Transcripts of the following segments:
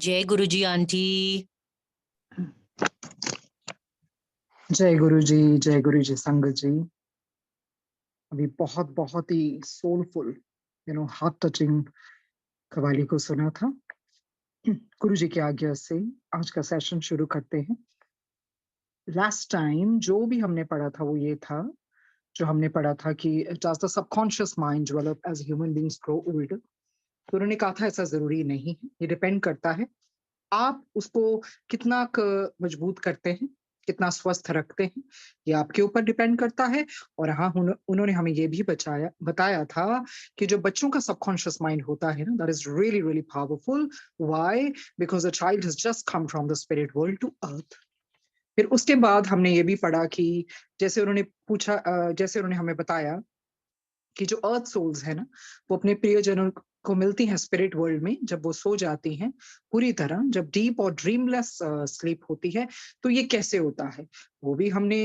जय गुरुजी आंटी। जय गुरु जी संगत जी। अभी बहुत बहुत ही सोलफुल हार्ट टचिंग कवाली को सुना था। गुरु जी की आज्ञा से आज का सेशन शुरू करते हैं। लास्ट टाइम जो भी हमने पढ़ा था वो ये था, जो हमने पढ़ा था कि does the subconscious mind develop as human beings grow old। तो उन्होंने कहा था ऐसा जरूरी नहीं है, ये डिपेंड करता है आप उसको कितना मजबूत करते हैं, कितना स्वस्थ रखते हैं, ये आपके ऊपर डिपेंड करता है। और हाँ, उन्होंने हमें ये भी बताया था कि जो बच्चों का सबकॉन्शियस माइंड होता है ना, that is really really powerful. Why? Because the child has just come from the spirit world to earth. फिर उसके बाद हमने ये भी पढ़ा कि जैसे उन्होंने पूछा, जैसे उन्होंने हमें बताया कि जो अर्थ सोल्स है ना, वो अपने प्रियजनों को मिलती हैं स्पिरिट वर्ल्ड में जब वो सो जाती हैं पूरी तरह, जब डीप और ड्रीमलेस स्लीप होती है। तो ये कैसे होता है वो भी हमने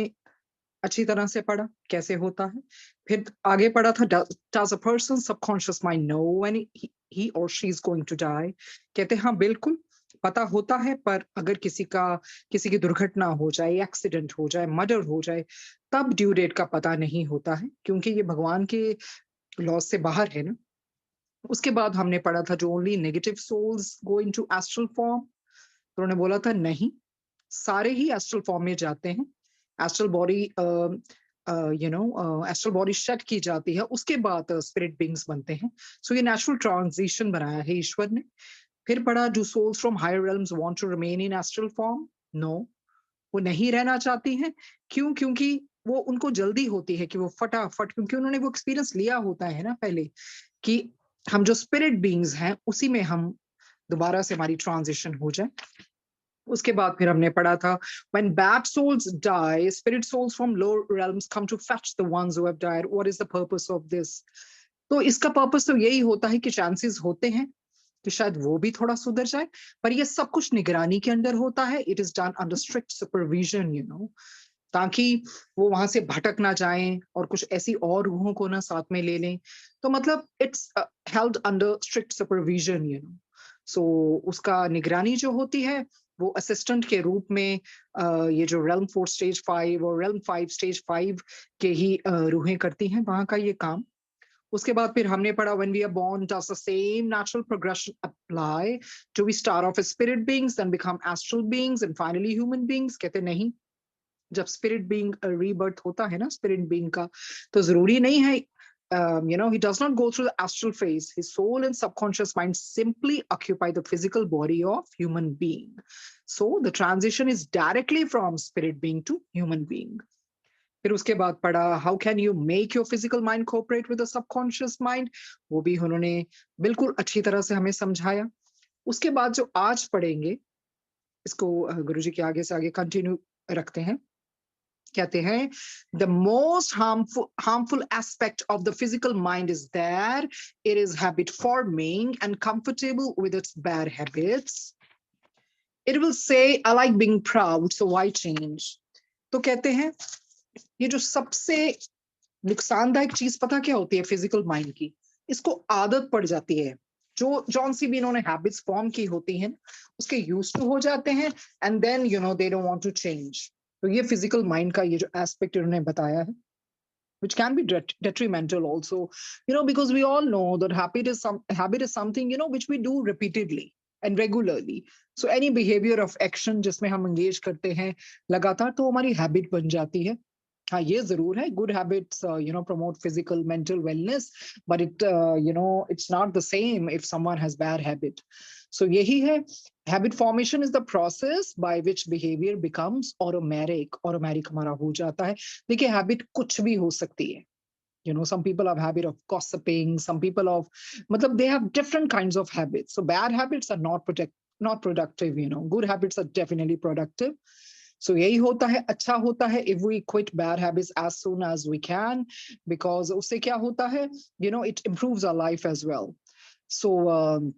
अच्छी तरह से पढ़ा, कैसे होता है। फिर आगे पढ़ा था does a person subconscious mind know when he और she is going to die. कहते हैं हाँ बिल्कुल पता होता है, पर अगर किसी की दुर्घटना हो जाए, एक्सीडेंट हो जाए, मर्डर हो जाए, तब ड्यू डेट का पता नहीं होता है, क्योंकि ये भगवान के लॉ से बाहर है ना। उसके बाद हमने पढ़ा था जो only negative souls go into astral form. तो उन्होंने बोला था नहीं, सारे ही एस्ट्रल फॉर्म में जाते हैं। Astral body astral body shed की जाती है, उसके बाद स्पिरिट बीइंग्स बनते हैं। सो ये नेचुरल ट्रांजिशन बनाया है ईश्वर ने। फिर पढ़ा do souls from higher realms want to remain in astral form. No, वो नहीं रहना चाहती हैं। क्यों? क्योंकि वो उनको जल्दी होती है कि वो फटाफट, क्योंकि उन्होंने वो एक्सपीरियंस लिया होता है ना पहले, कि हम जो स्पिरिट बीइंग्स हैं उसी में हम दोबारा से हमारी ट्रांजिशन हो जाए। उसके बाद फिर हमने पढ़ा था when bad souls die, spirit souls from lower realms come to fetch the ones who have died. What is the purpose of this? तो इसका पर्पस तो यही होता है कि चांसेस होते हैं कि शायद वो भी थोड़ा सुधर जाए, पर ये सब कुछ निगरानी के अंदर होता है। It is done under strict supervision, ताकि वो वहां से भटक ना जाएं और कुछ ऐसी और रूहों को ना साथ में ले लें। तो मतलब it's held under strict supervision, so उसका निगरानी जो होती है वो असिस्टेंट के रूप में ये जो रेल्म 4 स्टेज 5 और रेल्म 5 स्टेज 5 के ही रूहें करती हैं वहां का ये काम। उसके बाद फिर हमने पढ़ा when we are born does the same natural progression apply? Do we start off as spirit beings, then become astral beings and finally human beings? कहते नहीं, जब स्पिरिट बीइंग रीबर्थ होता है ना स्पिरिट बीइंग का, तो जरूरी नहीं है, he does not go through the astral phase. His soul and subconscious mind simply occupy the physical body of human being. So the transition is directly from spirit being to human being. फिर उसके बाद पढ़ा how can you make your physical mind cooperate with the subconscious mind. वो भी उन्होंने बिल्कुल अच्छी तरह से हमें समझाया। उसके बाद जो आज पढ़ेंगे, इसको गुरुजी के आगे से आगे कंटिन्यू रखते हैं। कहते हैं the most harmful aspect of the physical mind is that it is habit forming and comfortable with its bad habits. It will say I like being proud, so why change? तो कहते हैं ये जो सबसे नुकसानदायक चीज पता क्या होती है फिजिकल माइंड की, इसको आदत पड़ जाती है। जो जॉन सी भी इन्होंने हैबिट्स फॉर्म की होती हैं उसके यूज टू हो जाते हैं, and then they don't want to change. तो ये फिजिकल माइंड का ये जो एस्पेक्ट इन्होंने बताया है, which can be detrimental also, because we all know that habit is something which we do repeatedly and regularly. So any behavior of action जिसमें हम engage करते हैं लगातार, तो हमारी हैबिट बन जाती है। हाँ, ये जरूर है, good habits promote physical mental wellness, but it's not the same if someone has bad habit. So यही है, habit formation is the process by which behavior becomes automatic हमारा हो जाता है। देखिए हैबिट कुछ भी हो सकती है, some people have habit of gossiping, some people of they have different kinds of habits. So bad habits are not productive, good habits are definitely productive. So यही होता है, अच्छा होता है if we quit bad habits as soon as we can, because उससे क्या होता है, it improves our life as well. So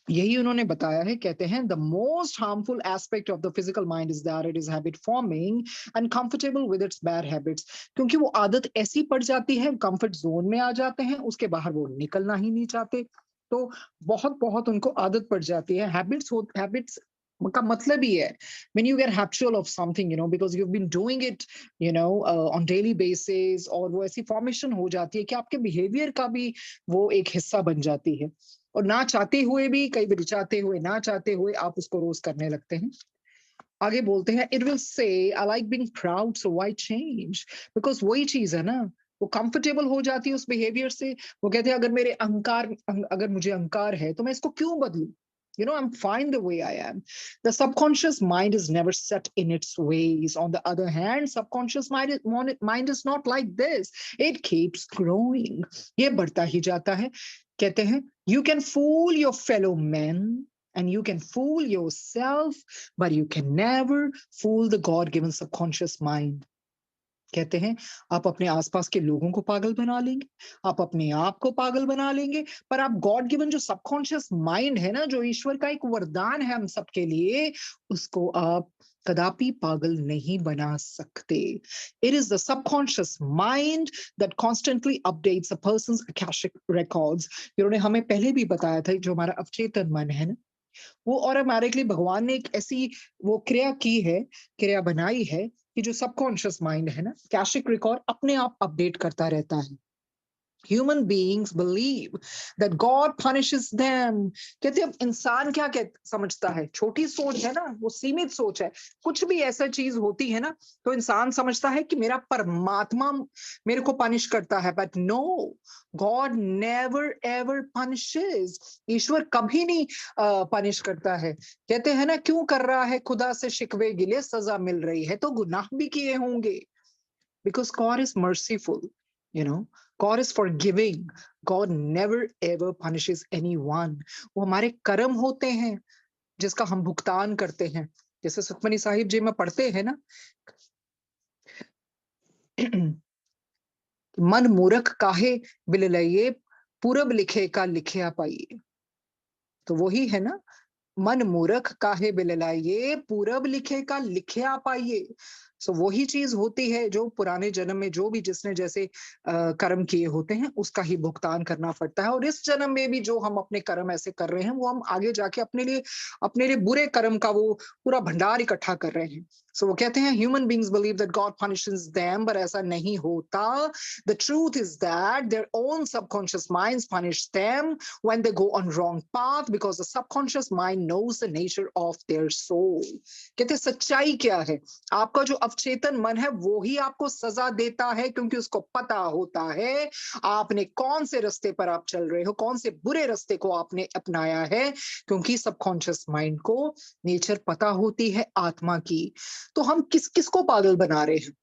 यही उन्होंने बताया है। कहते हैं the most harmful aspect of the physical mind is that it is habit forming and comfortable with its bad habits. क्योंकि वो आदत ऐसी पड़ जाती है, कंफर्ट जोन में आ जाते हैं, उसके बाहर वो निकलना ही नहीं चाहते। तो बहुत उनको आदत पड़ जाती है। हैबिट्स का मतलब ही है when you get habitual of something, because you've been doing it, on daily basis, और वो ऐसी फॉर्मेशन हो जाती है कि आपके बिहेवियर का भी वो एक हिस्सा बन जाती है, और ना चाहते हुए भी, कई बार चाहते हुए ना चाहते हुए आप उसको रोज करने लगते हैं। आगे बोलते हैं, it will say I like being proud so why change, because वही चीज है ना, वो कंफर्टेबल हो जाती है उस बिहेवियर से। वो कहते हैं, अगर मुझे अहंकार है तो मैं इसको क्यों बदलूं? I'm fine the way I am. The subconscious mind is never set in its ways. On the other hand, subconscious mind is not like this. It keeps growing. ये बढ़ता ही जाता है। कहते हैं, you can fool your fellow men and you can fool yourself, but you can never fool the God-given subconscious mind. कहते हैं, आप अपने आसपास के लोगों को पागल बना लेंगे, आप अपने आप को पागल बना लेंगे, पर आप गॉड गिवन जो सबकॉन्शियस माइंड है ना, जो ईश्वर का एक वरदान है हम सबके लिए, उसको आप कदापि पागल नहीं बना सकते। It is the subconscious mind that constantly updates a person's akashic records. इन्होंने हमें पहले भी बताया था, जो हमारा अवचेतन मन है ना, वो ऑटोमेटिकली भगवान ने एक ऐसी वो क्रिया बनाई है कि जो सबकॉन्शियस माइंड है ना, कैशिक रिकॉर्ड अपने आप अपडेट करता रहता है। Human beings believe that God punishes them. कहते हैं, अब इंसान क्या समझता है, छोटी सोच है ना, वो सीमित सोच है। कुछ भी ऐसा चीज होती है ना, तो इंसान समझता है कि मेरा परमात्मा मेरे को पनिश करता है, but no, God never ever punishes. ईश्वर कभी नहीं पनिश करता है। कहते हैं ना, क्यों कर रहा है खुदा से शिकवे गिले, सजा मिल रही है तो गुनाह भी किए होंगे। Because God is merciful, God is forgiving. God never ever punishes anyone. वो हमारे कर्म होते हैं जिसका हम भुगतान करते हैं। जैसे सुखमनी साहिब जी में पढ़ते हैं ना, मन मूर्ख काहे बिललाइए, पूरब लिखे का लिखिया पाइए। तो वही है ना, मन मूर्ख काहे बिललाइए, पूरब लिखे का लिखिया पाइए। सो वही चीज होती है जो पुराने जन्म में जो भी जिसने जैसे कर्म किए होते हैं उसका ही भुगतान करना पड़ता है, और इस जन्म में भी जो हम अपने कर्म ऐसे कर रहे हैं, वो हम आगे जाके अपने लिए बुरे कर्म का वो पूरा भंडार इकट्ठा कर रहे हैं। सो वो कहते हैं, human beings believe that God punishes them, पर ऐसा नहीं होता। The truth is that their own subconscious minds punish them when they go on wrong path, because the subconscious mind knows the nature of their soul. कहते हैं, सच्चाई क्या है, आपका जो अवचेतन मन है वो ही आपको सजा देता है, क्योंकि उसको पता होता है आपने कौन से रास्ते पर आप चल रहे हो, कौन से बुरे रास्ते को आपने अपनाया है, क्योंकि सबकॉन्शियस माइंड को नेचर पता होती है आत्मा की। तो हम किसको पागल बना रहे हैं?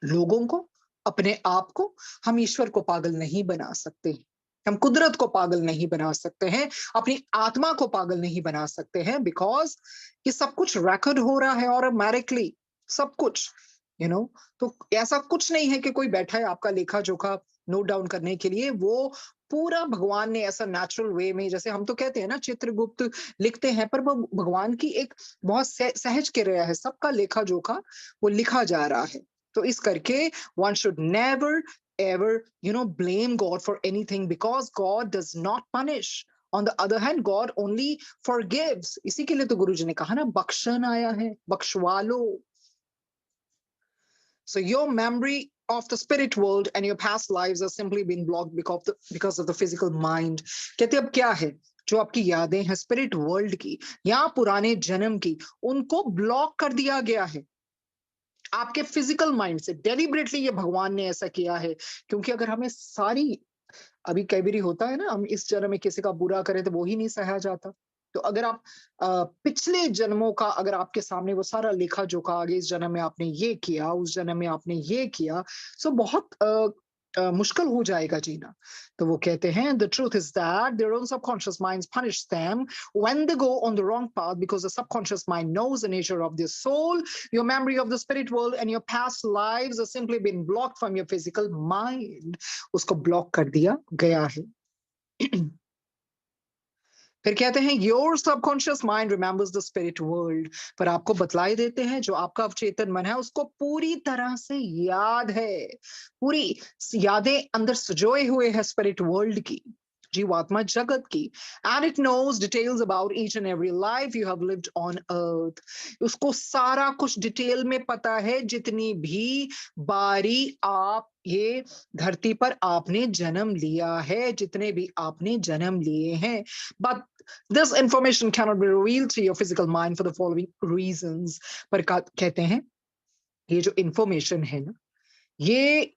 लोगों को, अपने आप को। हम ईश्वर को पागल नहीं बना सकते, हम कुदरत को पागल नहीं बना सकते हैं, अपनी आत्मा को पागल नहीं बना सकते हैं, बिकॉज ये सब कुछ रिकॉर्ड हो रहा है ऑटोमेटिकली, सब कुछ, तो ऐसा कुछ नहीं है कि कोई बैठा है आपका लेखा जोखा नोट डाउन करने के लिए। वो पूरा भगवान ने ऐसा नेचुरल वे में, जैसे हम तो कहते हैं ना चित्रगुप्त लिखते हैं, पर वो भगवान की एक बहुत सहज क्रिया है, सबका लेखा जोखा वो लिखा जा रहा है। तो इस करके one should never ever blame God for anything, because God does not punish. On the other hand, God only forgives. इसी के लिए तो गुरु जी ने कहा ना, बख्शन आया है, बख्शवा लो। So your memory of the spirit world and your past lives are simply being blocked because of the physical mind. कहते अब क्या है, जो आपकी यादें हैं स्पिरिट वर्ल्ड की या पुराने जन्म की, उनको ब्लॉक कर दिया गया है आपके फिजिकल माइंड से। डेलिबरेटली ये भगवान ने ऐसा किया है, क्योंकि अगर हमें सारी, अभी कई बार होता है ना, हम इस जन्म में किसी का बुरा करें तो वो ही नहीं सहा जाता। तो अगर आप पिछले जन्मों का अगर आपके सामने वो सारा लेखा जोखा, आगे इस जन्म में आपने ये किया, उस जन्म में आपने ये किया, सो बहुत मुश्किल हो जाएगा जीना। तो वो कहते हैं, the truth is that their own subconscious minds punish them when they go on the wrong path, because the subconscious mind knows the nature of their soul. Your memory of the spirit world and your past lives have simply been blocked from your physical mind. उसको block कर दिया गया है। फिर कहते हैं, your subconscious mind remembers the spirit world, पर आपको बतलाई देते हैं जो आपका अवचेतन मन है उसको पूरी तरह से याद है, पूरी यादें अंदर सजोए हुए है स्पिरिट वर्ल्ड की। जीवात्मा जगत की, and it knows details about each and every life you have lived on earth. उसको सारा कुछ डिटेल में पता है, जितनी भी बारी आप ये धरती पर आपने जन्म लिया है, जितने भी आपने जन्म लिए हैं. But this information cannot be revealed to your physical mind for the following reasons. पर कहते हैं ये जो इंफॉर्मेशन है ना, ये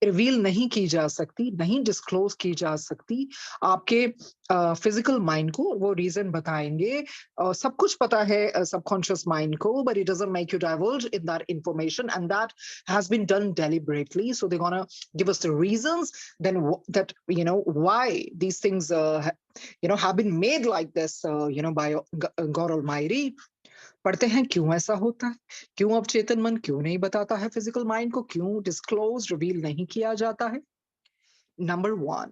रिवील नहीं की जा सकती, नहीं डिस्क्लोज की जा सकती आपके फिजिकल माइंड को. वो रीजन बताएंगे. सब कुछ पता है सबकॉन्शियस माइंड को, but it doesn't make you diverge in that information, and that has been done deliberately. So they gonna give us the reasons then that why these things have been made like this by God Almighty. पढ़ते हैं क्यों ऐसा होता है, क्यों अब चेतन मन क्यों नहीं बताता है फिजिकल माइंड को, क्यों डिस्क्लोज रिवील नहीं किया जाता है. Number one,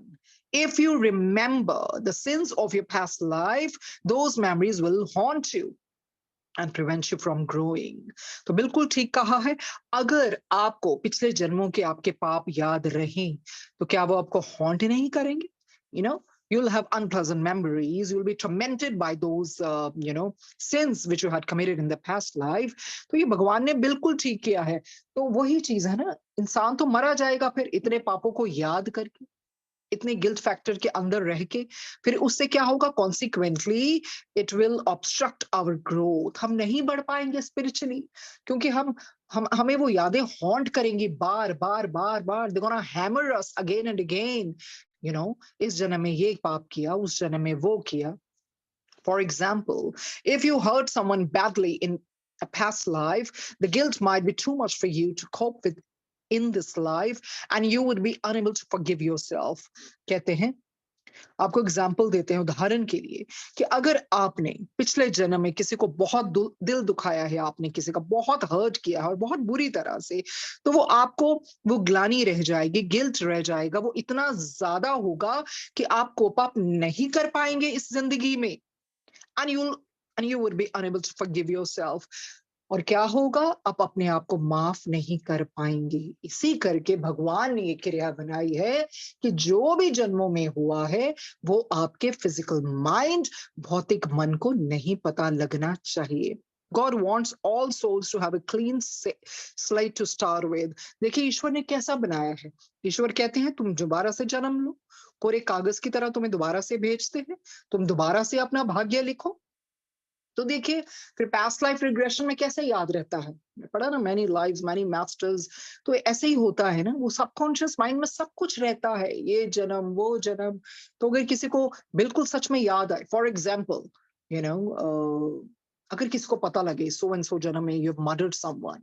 if you remember the sins of your past life, those memories will haunt you and prevent you from growing. तो बिल्कुल ठीक कहा है. अगर आपको पिछले जन्मों के आपके पाप याद रहें, तो क्या वो आपको हॉन्ट नहीं करेंगे? You'll have unpleasant memories. You'll be tormented by those, sins which you had committed in the past life. तो ये भगवान ने बिल्कुल ठीक किया है. तो वही चीज है ना, इंसान तो मरा जाएगा फिर इतने पापों को याद करके, इतने गिल्ट फैक्टर के अंदर रह के. फिर उससे क्या होगा? Consequently it will obstruct our growth. हम नहीं बढ़ पाएंगे स्पिरिचुअली, क्योंकि हमें वो यादें हॉन्ट करेंगी बार बार बार बार. They gonna hammer us again and again. इस जन्म में ये पाप किया, उस जन्म में वो किया. For example, if you hurt someone badly in a past life, the guilt might be too much for you to cope with in this life, and you would be unable to forgive yourself. कहते हैं, आपको example देते हैं उदाहरण के लिए, कि अगर आपने पिछले जन्म में किसी को बहुत दिल दुखाया है, आपने किसी का बहुत हर्ट किया है और बहुत बुरी तरह से, तो वो ग्लानी रह जाएगी, गिल्ट रह जाएगा. वो इतना ज्यादा होगा कि आप कोप अप नहीं कर पाएंगे इस जिंदगी में. And you would be unable to forgive yourself. और क्या होगा? आप अपने आप को माफ नहीं कर पाएंगे. इसी करके भगवान ने ये क्रिया बनाई है कि जो भी जन्मों में हुआ है, वो आपके फिजिकल माइंड, भौतिक मन को नहीं पता लगना चाहिए. God wants all souls to have a clean slate to start with. देखिए ईश्वर ने कैसा बनाया है. ईश्वर कहते हैं तुम दोबारा से जन्म लो, कोरे कागज की तरह तुम्हें दोबारा से भेजते हैं, तुम दोबारा से अपना भाग्य लिखो. तो देखिए फिर पास्ट लाइफ रिग्रेशन में कैसे याद रहता है. पढ़ा ना, मैनी लाइव्स मैनी मास्टर्स. तो ऐसे ही होता है ना, वो सबकॉन्शियस माइंड में सब कुछ रहता है, ये जन्म वो जन्म. तो अगर किसी को बिल्कुल सच में याद आए, फॉर एग्जाम्पल अगर किसी को पता लगे सो एंड सो जन्म में you have murdered someone,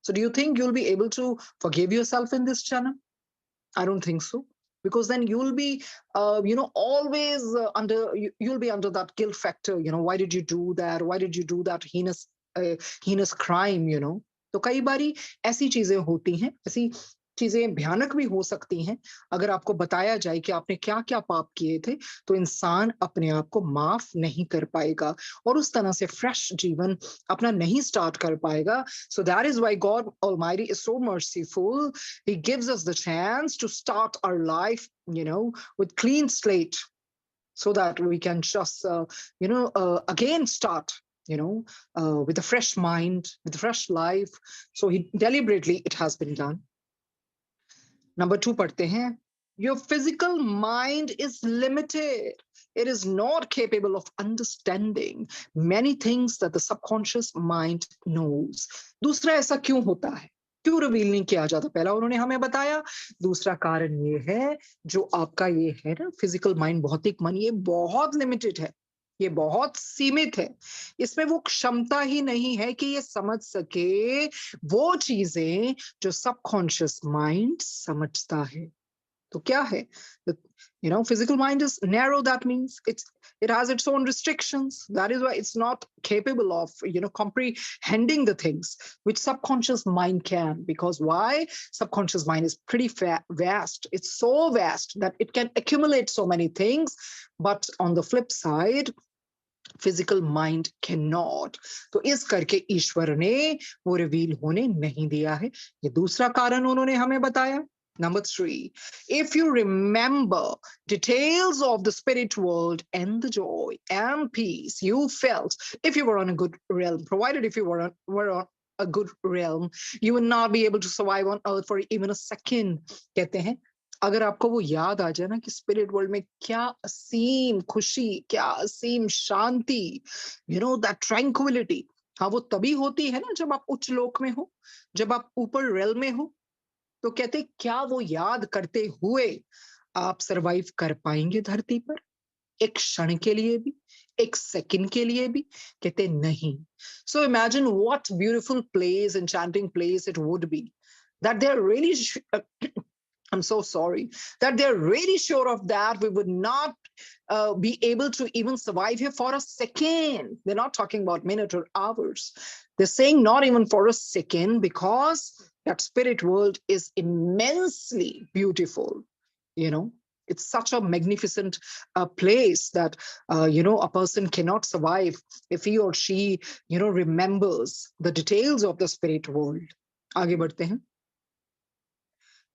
so do you think you'll be able to forgive yourself in this janam? I don't think so, because then you'll be always you'll be under that guilt factor. Why did you do that? Why did you do that heinous crime? तो कई बारी ऐसी चीजें होती हैं, ऐसी चीजें भयानक भी हो सकती हैं. अगर आपको बताया जाए कि आपने क्या क्या पाप किए थे, तो इंसान अपने आप को माफ नहीं कर पाएगा और उस तरह से फ्रेश जीवन अपना नहीं स्टार्ट कर पाएगा. So that is why God Almighty is so merciful. He gives us the chance to start our life, with clean slate, so that we can just, again start, with a fresh mind, with a fresh life. So deliberately it has been done. Number 2 पढ़ते हैं. Your physical mind is limited. It is not capable of understanding many things that the subconscious mind knows. दूसरा ऐसा क्यों होता है? क्यों reveal नहीं किया जाता? पहला उन्होंने हमें बताया. दूसरा कारण ये है, जो आपका ये है ना फिजिकल माइंड, भौतिक मन, ये बहुत लिमिटेड है, ये बहुत सीमित है. इसमें वो क्षमता ही नहीं है कि ये समझ सके वो चीजें जो सबकॉन्शियस माइंड समझता है. तो क्या है? physical mind is narrow. That means it has its own restrictions. That is why it's not capable of comprehending the things which subconscious mind can. Because why? Subconscious mind is pretty vast. It's so vast that it can accumulate so many things. But on the flip side, physical mind can not. तो इस करके ईश्वर ने वो reveal होने नहीं दिया है. ये दूसरा कारण उन्होंने हमें बताया. Number 3, if you remember details of the spirit world and the joy and peace you felt if you were on a good realm, provided if you were on a good realm, you would not be able to survive on earth for even a second. कहते हैं अगर आपको वो याद आ जाए ना कि spirit world में क्या असीम खुशी, क्या असीम शांति, दैट ट्रैंक्विलिटी, हाँ वो तभी होती है ना जब आप उच्च लोक में हो, जब आप ऊपर रेल में हो। तो कहते क्या वो याद करते हुए आप सरवाइव कर पाएंगे धरती पर एक क्षण के लिए भी, एक सेकंड के लिए भी? कहते नहीं। So imagine what beautiful place, enchanting place it would be that they're really I'm so sorry that they're really sure of that we would not be able to even survive here for a second. They're not talking about minutes or hours. They're saying not even for a second because that spirit world is immensely beautiful. You know, it's such a magnificent place that a person cannot survive if he or she remembers the details of the spirit world. आगे बढ़ते हैं.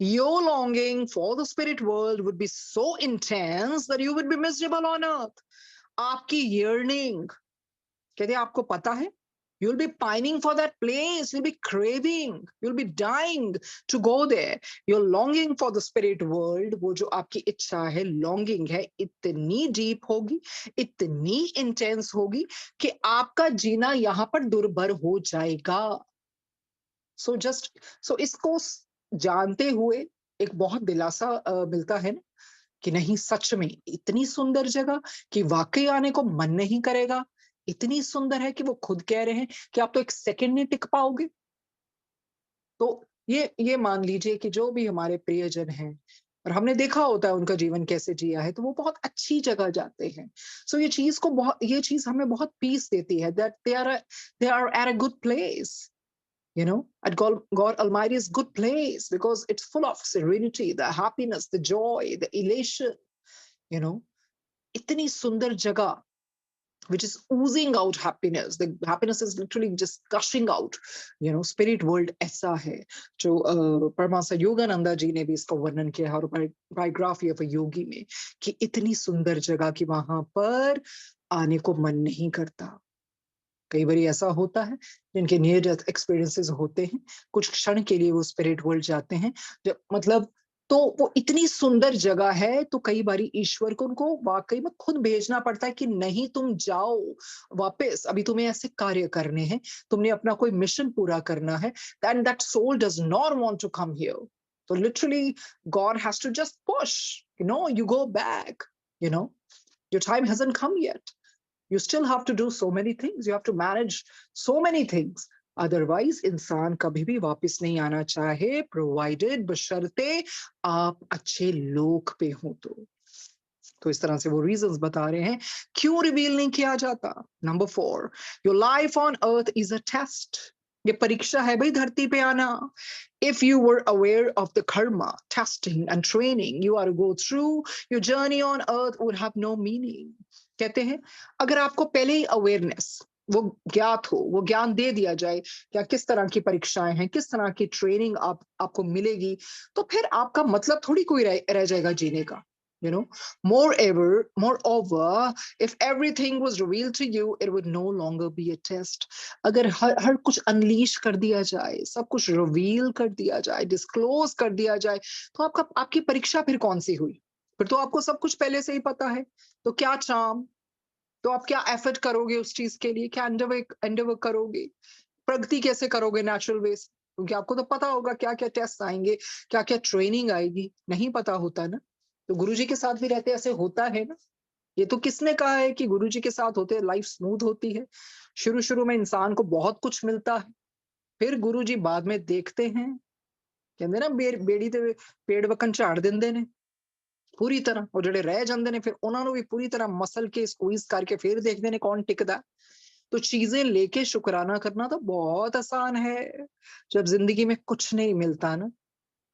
Your longing for the spirit world would be so intense that you would be miserable on earth. आपकी yearning, कहते आपको पता है, you'll be pining for that place, you'll be craving, you'll be dying to go there. Your longing for the spirit world, वो जो आपकी इच्छा है, longing है, इतनी deep होगी, इतनी intense होगी कि आपका जीना यहाँ पर दुर्भर हो जाएगा. So इसको जानते हुए एक बहुत दिलासा मिलता है ना कि नहीं सच में इतनी सुंदर जगह कि वाकई आने को मन नहीं करेगा, इतनी सुंदर है कि वो खुद कह रहे हैं कि आप तो एक सेकंड नहीं टिक पाओगे. तो ये मान लीजिए कि जो भी हमारे प्रियजन हैं और हमने देखा होता है उनका जीवन कैसे जिया है तो वो बहुत अच्छी जगह जाते हैं. सो ये चीज हमें बहुत पीस देती है that they are at a good place. At God Almighty's good place because it's full of serenity, the happiness, the joy, the elation, you know, itni sundar jagah which is oozing out happiness. The happiness is literally just gushing out. Spirit world ऐसा है जो परमासा योगानंदा जी ने भी इसका वर्णन किया है और बायोग्राफी ऑफ अ योगी में कि इतनी सुंदर जगह कि वहां पर आने को मन नहीं करता. कई बार ऐसा होता है जिनके नियर डेथ एक्सपीरियंसेस होते हैं कुछ क्षण के लिए वो स्पिरिट वर्ल्ड जाते हैं जब मतलब तो वो इतनी सुंदर जगह है तो कई बार ईश्वर को उनको वाकई में खुद भेजना पड़ता है कि नहीं तुम जाओ वापस, अभी तुम्हें ऐसे कार्य करने हैं, तुमने अपना कोई मिशन पूरा करना है. And that soul does not want to come here. So literally God has to just push, you go back, your time hasn't come yet. You still have to do so many things. You have to manage so many things. Otherwise, इंसान कभी भी वापस नहीं आना चाहे, provided बशर्ते आप अच्छे लोक पे हो तो इस तरह से वो रीजंस बता रहे हैं क्यों रिवील नहीं किया जाता. Number 4, your life on earth is a test. ये परीक्षा है भाई धरती पे आना. If you were aware of the karma, testing and training you are to go through, your journey on earth would have no meaning. कहते हैं अगर आपको पहले ही अवेयरनेस वो ज्ञात हो, वो ज्ञान दे दिया जाए क्या किस तरह की परीक्षाएं हैं, किस तरह की ट्रेनिंग आपको मिलेगी, तो फिर आपका मतलब थोड़ी कोई रह जाएगा जीने का. Moreover, if everything was revealed to you, it would no longer be a test. अगर हर कुछ अनलीश कर दिया जाए, सब कुछ रिवील कर दिया जाए, डिस्क्लोज कर दिया जाए, तो आपकी परीक्षा फिर कौन सी हुई? फिर तो आपको सब कुछ पहले से ही पता है. तो क्या चार्म, तो आप क्या एफर्ट करोगे उस चीज के लिए, क्या एंडेवर करोगे, प्रगति कैसे करोगे नेचुरल वे से, क्योंकि आपको तो पता होगा क्या क्या टेस्ट आएंगे, क्या क्या ट्रेनिंग आएगी. नहीं पता होता ना. तो गुरुजी के साथ भी रहते ऐसे होता है ना. ये तो किसने कहा है कि गुरुजी के साथ होते लाइफ स्मूथ होती है. शुरू में इंसान को बहुत कुछ मिलता है, फिर गुरुजी बाद में देखते हैं, कहते ना बेड़ी ते पेड़ वकन झाड़ देंदे ने पूरी तरह, और ਜਿਹੜੇ ਰਹਿ ਜਾਂਦੇ ਨੇ ਫਿਰ ਉਹਨਾਂ ਨੂੰ ਵੀ पूरी तरह मसल के स्क्वीज करके फिर देखते ने कौन टिकदा. तो चीजें लेके शुक्राना करना तो बहुत आसान है. जब जिंदगी में कुछ नहीं मिलता ना,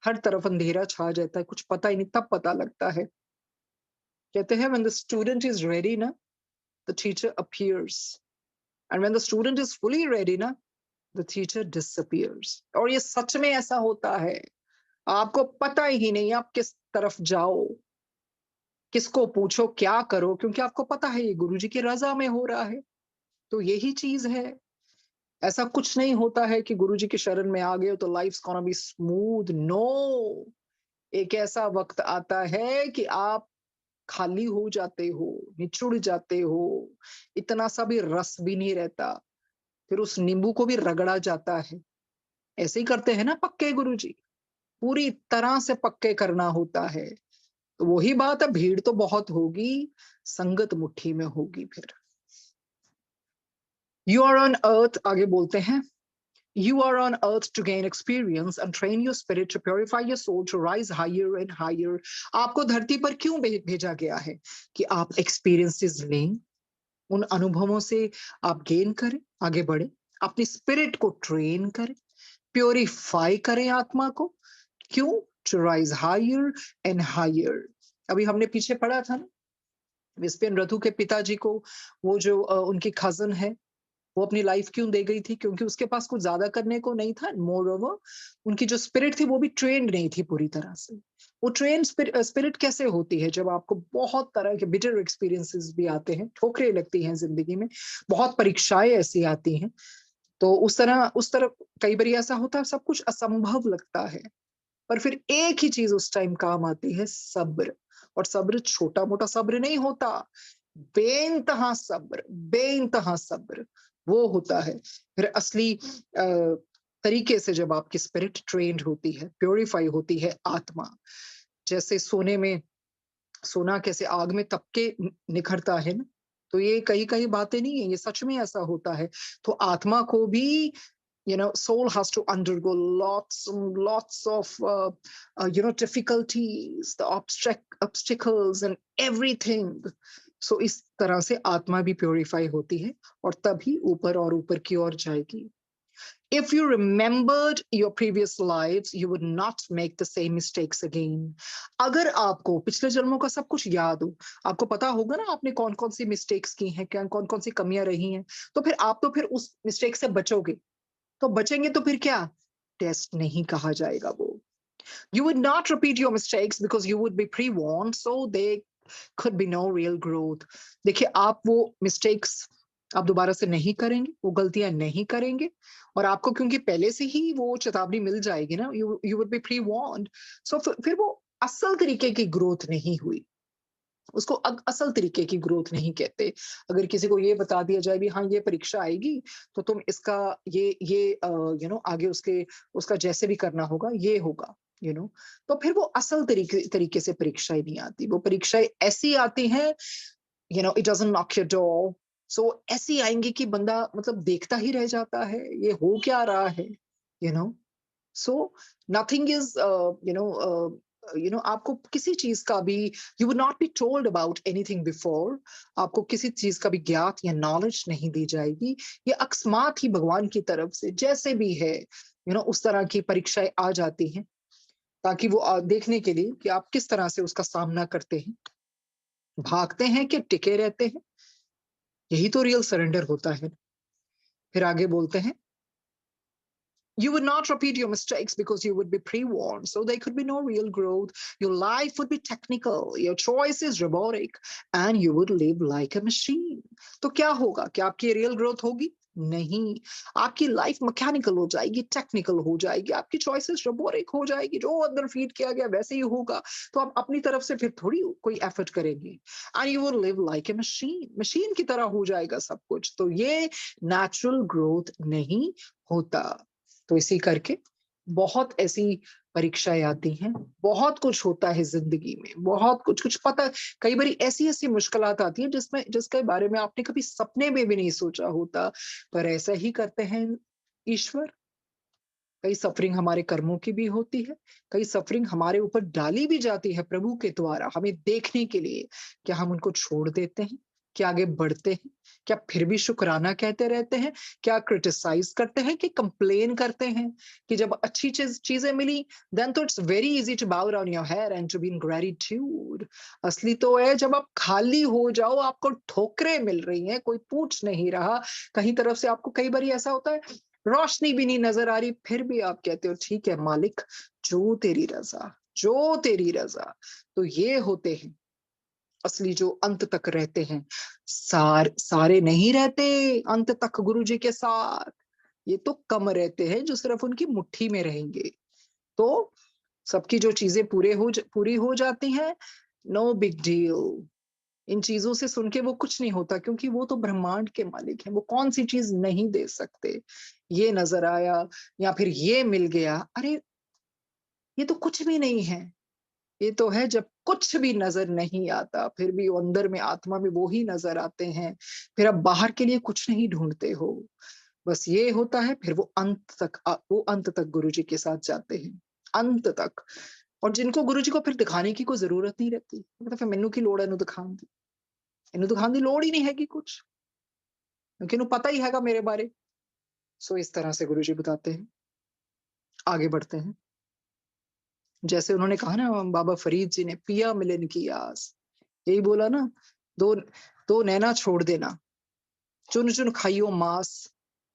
हर तरफ अंधेरा छा जाता है, कुछ पता ही नहीं, तब पता लगता है. कहते हैं when the student is ready ना, the teacher appears, and when the student is fully ready ना, the teacher disappears. और ये सच में ऐसा होता है. आपको पता ही नहीं आप किस तरफ जाओ, किसको पूछो, क्या करो, क्योंकि आपको पता है ये गुरुजी की रज़ा में हो रहा है। तो यही चीज़ है। ऐसा कुछ नहीं होता है कि गुरुजी की शरण में आ गए हो तो life's gonna be smooth, no. एक ऐसा वक़्त आता है कि आप खाली हो जाते हो, निचुड़ जाते हो, इतना सा भी रस भी नहीं रहता, फिर उस नींबू को भी रगड़ा जाता है। ऐसे ही करते हैं ना पक्के गुरुजी, पूरी तरह से पक्के करना होता है। तो वही बात है, भीड़ तो बहुत होगी, संगत मुट्ठी में होगी फिर। यू आर ऑन अर्थ, आगे बोलते हैं, you are on earth to gain experience and train your spirit to purify your soul to rise higher and higher. आपको धरती पर क्यों भेजा गया है? कि आप एक्सपीरियंसेस लें, उन अनुभवों से आप गेन करें, आगे बढ़े, अपनी स्पिरिट को ट्रेन करें, प्योरीफाई करें आत्मा को। क्यों? To rise higher and higher. अभी हमने पीछे पढ़ा था ना, विस्पियन रथु के पिताजी को वो जो उनकी कजन है, वो अपनी लाइफ क्यों दे गई थी? क्योंकि उसके पास कुछ ज्यादा करने को नहीं था। मोर ओवर उनकी जो स्पिरिट थी वो भी ट्रेन्ड नहीं थी पूरी तरह से। वो ट्रेन स्पिरिट कैसे होती है? जब आपको बहुत तरह के बिटर एक्सपीरियंसेस भी आते हैं, ठोकरें लगती हैं जिंदगी में, बहुत परीक्षाएं ऐसी आती हैं, तो उस तरह कई बार ऐसा होता है, सब कुछ असंभव लगता है, पर फिर एक ही चीज उस टाइम काम आती है, सब्र। और सब्र छोटा मोटा सब्र नहीं होता, बेइंतहा सब्र, बेइंतहा सब्र वो होता है। फिर असली तरीके से जब आपकी स्पिरिट ट्रेन्ड होती है, प्योरीफाई होती है आत्मा, जैसे सोने में, सोना कैसे आग में तप के निखरता है ना, तो ये कही कही बातें नहीं है, ये सच में ऐसा होता है। तो आत्मा को भी, soul has to undergo lots and lots of difficulties, the obstacles and everything. So इस तरह से आत्मा भी प्योरीफाई होती है और तभी ऊपर और ऊपर की ओर जाएगी। If you remembered your previous lives, you would not make the same mistakes again. अगर आपको पिछले जन्मों का सब कुछ याद हो, आपको पता होगा ना आपने कौन कौन सी मिस्टेक्स की हैं, क्या कौन कौन सी कमियां रही हैं, तो फिर आप तो फिर उस मिस्टेक से बचोगे। तो बचेंगे तो फिर क्या? टेस्ट नहीं कहा जाएगा वो। You would not repeat your mistakes because you would be pre-warned, so there could be no real growth. देखिए, आप वो मिस्टेक्स आप दोबारा से नहीं करेंगे, वो गलतियां नहीं करेंगे, और आपको क्योंकि पहले से ही वो चेतावनी मिल जाएगी ना, you would be prewarned. So फिर वो असल तरीके की ग्रोथ नहीं हुई, उसको असल तरीके की ग्रोथ नहीं कहते। अगर किसी को ये बता दिया जाए भी हाँ ये परीक्षा आएगी, तो तुम इसका ये आगे उसका जैसे भी करना होगा ये होगा, तो फिर वो असल तरीके तरीके से परीक्षाएं नहीं आती। वो परीक्षाएं ऐसी आती हैं, it doesn't knock your door. So ऐसी आएंगी कि बंदा मतलब देखता ही रह जाता है, ये हो क्या रहा है, you know so nothing is आपको किसी चीज का भी, you would not be told about anything before. आपको किसी चीज का भी ज्ञात या नॉलेज नहीं दी जाएगी। ये अकस्मात ही भगवान की तरफ से जैसे भी है, उस तरह की परीक्षाएं आ जाती हैं, ताकि वो देखने के लिए कि आप किस तरह से उसका सामना करते हैं, भागते हैं कि टिके रहते हैं। यही तो रियल सरेंडर होता है। फिर आगे बोलते हैं, you would not repeat your mistakes because you would be pre-warned. So there could be no real growth. Your life would be technical. Your choice is robotic, and you would live like a machine. तो क्या होगा? क्या आपकी real growth होगी? नहीं। आपकी life mechanical हो जाएगी, टेक्निकल हो जाएगी, आपकी चॉइसेस रोबोटिक हो जाएगी, जो अंदर फीड किया गया वैसे ही होगा। तो आप अपनी तरफ से फिर थोड़ी कोई एफर्ट करेंगे, and you will live like a machine, machine की तरह हो जाएगा सब कुछ। तो ये नेचुरल ग्रोथ नहीं होता। तो इसी करके बहुत ऐसी परीक्षाएं आती हैं, बहुत कुछ होता है जिंदगी में, बहुत कुछ कुछ पता। कई बार ऐसी ऐसी मुश्किलात आती है जिसके बारे में आपने कभी सपने में भी नहीं सोचा होता, पर ऐसा ही करते हैं ईश्वर। कई सफरिंग हमारे कर्मों की भी होती है, कई सफरिंग हमारे ऊपर डाली भी जाती है प्रभु के द्वारा, हमें देखने के लिए। क्या हम उनको छोड़ देते हैं? क्या आगे बढ़ते हैं? क्या फिर भी शुक्राना कहते रहते हैं? क्या क्रिटिसाइज करते हैं कि कंप्लेन करते हैं? कि जब अच्छी चीजें मिली, देन तो it's very easy to bow down your head and to be in gratitude. असली तो है जब आप खाली हो जाओ, आपको ठोकरें मिल रही हैं, कोई पूछ नहीं रहा, कहीं तरफ से आपको कई बार ऐसा होता है, रोशनी भी नहीं नजर आ रही, फिर भी आप कहते हो ठीक है मालिक, जो तेरी रजा, जो तेरी रजा। तो ये होते हैं असली जो अंत तक रहते हैं। सारे नहीं रहते अंत तक गुरु जी के साथ, ये तो कम रहते हैं जो सिर्फ उनकी मुट्ठी में रहेंगे। तो सबकी जो चीजें पूरी हो जाती हैं, नो बिग डील। इन चीजों से सुन के वो कुछ नहीं होता, क्योंकि वो तो ब्रह्मांड के मालिक हैं, वो कौन सी चीज नहीं दे सकते। ये नजर आया या फिर ये मिल गया, अरे ये तो कुछ भी नहीं है। ये तो है जब कुछ भी नजर नहीं आता, फिर भी वो अंदर में आत्मा में वो ही नजर आते हैं। फिर आप बाहर के लिए कुछ नहीं ढूंढते हो, बस ये होता है। फिर वो अंत तक गुरु जी के साथ जाते हैं, अंत तक। और जिनको गुरु जी को फिर दिखाने की कोई जरूरत नहीं रहती, मतलब फिर मैनू की लोड़ है इन्हू दिखाने की लोड़ ही नहीं हैगी कुछ, क्योंकि इन्हू पता ही हैगा मेरे बारे। सो इस तरह से गुरु जी बताते हैं। आगे बढ़ते हैं। जैसे उन्होंने कहा ना, बाबा फरीद जी ने पिया मिलन की आस, यही बोला ना, दो दो नैना छोड़ देना, चुन चुन खाइयो मांस।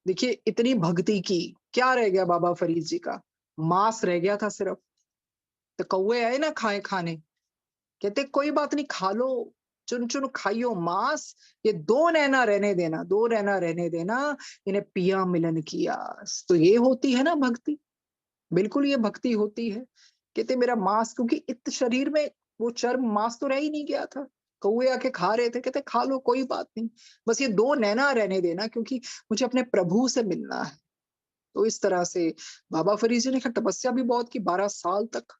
देखिए इतनी भक्ति की, क्या रह गया बाबा फरीद जी का? मांस रह गया था सिर्फ। तो कौवे आए ना खाए खाने, कहते कोई बात नहीं खा लो, चुन चुन खाइयो मांस, ये दो नैना रहने देना, दो नैना रहने देना, इन्हें पिया मिलन की आस। तो ये होती है ना भक्ति, बिल्कुल ये भक्ति होती है। कहते मेरा मांस, क्योंकि इत शरीर में वो चर्म मांस तो रह ही नहीं गया था, कौवे आके खा रहे थे, कहते खा लो कोई बात नहीं, बस ये दो नैना रहने देना, क्योंकि मुझे अपने प्रभु से मिलना है। तो इस तरह से बाबा फरीद जी ने खैर तपस्या भी बहुत की, 12 साल तक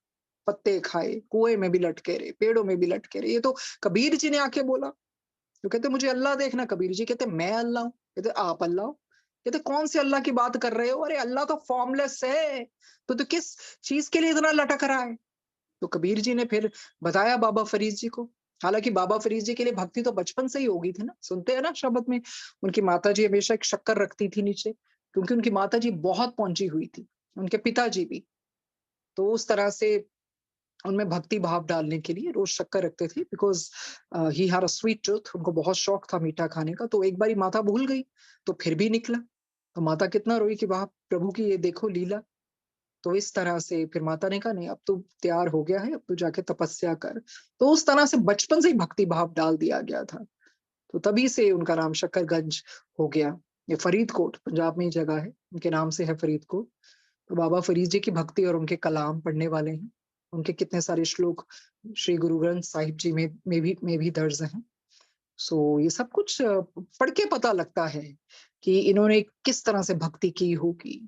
पत्ते खाए, कुएं में भी लटके रहे, पेड़ों में भी लटके रहे। ये तो कबीर जी ने आके बोला। तो कहते मुझे अल्लाह देखना, कबीर जी कहते मैं अल्लाह हूँ, कहते आप अल्लाह हो। कहते कौन से अल्लाह की बात कर रहे हो? अरे अल्लाह तो फॉर्मलेस है, तो किस चीज के लिए इतना लटक रहा है? तो कबीर जी ने फिर बताया बाबा फरीद जी को। हालांकि बाबा फरीद जी के लिए भक्ति तो बचपन से ही होगी थी ना, सुनते हैं ना शब्द में, उनकी माता जी हमेशा एक शक्कर रखती थी नीचे, क्योंकि उनकी माता जी बहुत पहुंची हुई थी, उनके पिताजी भी। तो उस तरह से उनमें भक्ति भाव डालने के लिए रोज शक्कर रखते थे, because he had a sweet tooth, उनको बहुत शौक था मीठा खाने का। तो एक बारी माता भूल गई, तो फिर भी निकला। तो माता कितना रोई कि वाह प्रभु की ये देखो लीला। तो इस तरह से फिर माता ने कहा नहीं अब तो तैयार हो गया है, अब तो जाके तपस्या कर। तो उस तरह से बचपन से ही भक्ति भाव डाल दिया गया था। तो तभी से उनका नाम शक्करगंज हो गया। ये फरीदकोट पंजाब में ही जगह है, उनके नाम से है फरीदकोट। तो बाबा फरीद जी की भक्ति और उनके कलाम पढ़ने वाले हैं। उनके कितने सारे श्लोक श्री गुरु ग्रंथ साहिब जी में भी दर्ज हैं। सो ये सब कुछ पढ़ के पता लगता है कि इन्होंने किस तरह से भक्ति की होगी।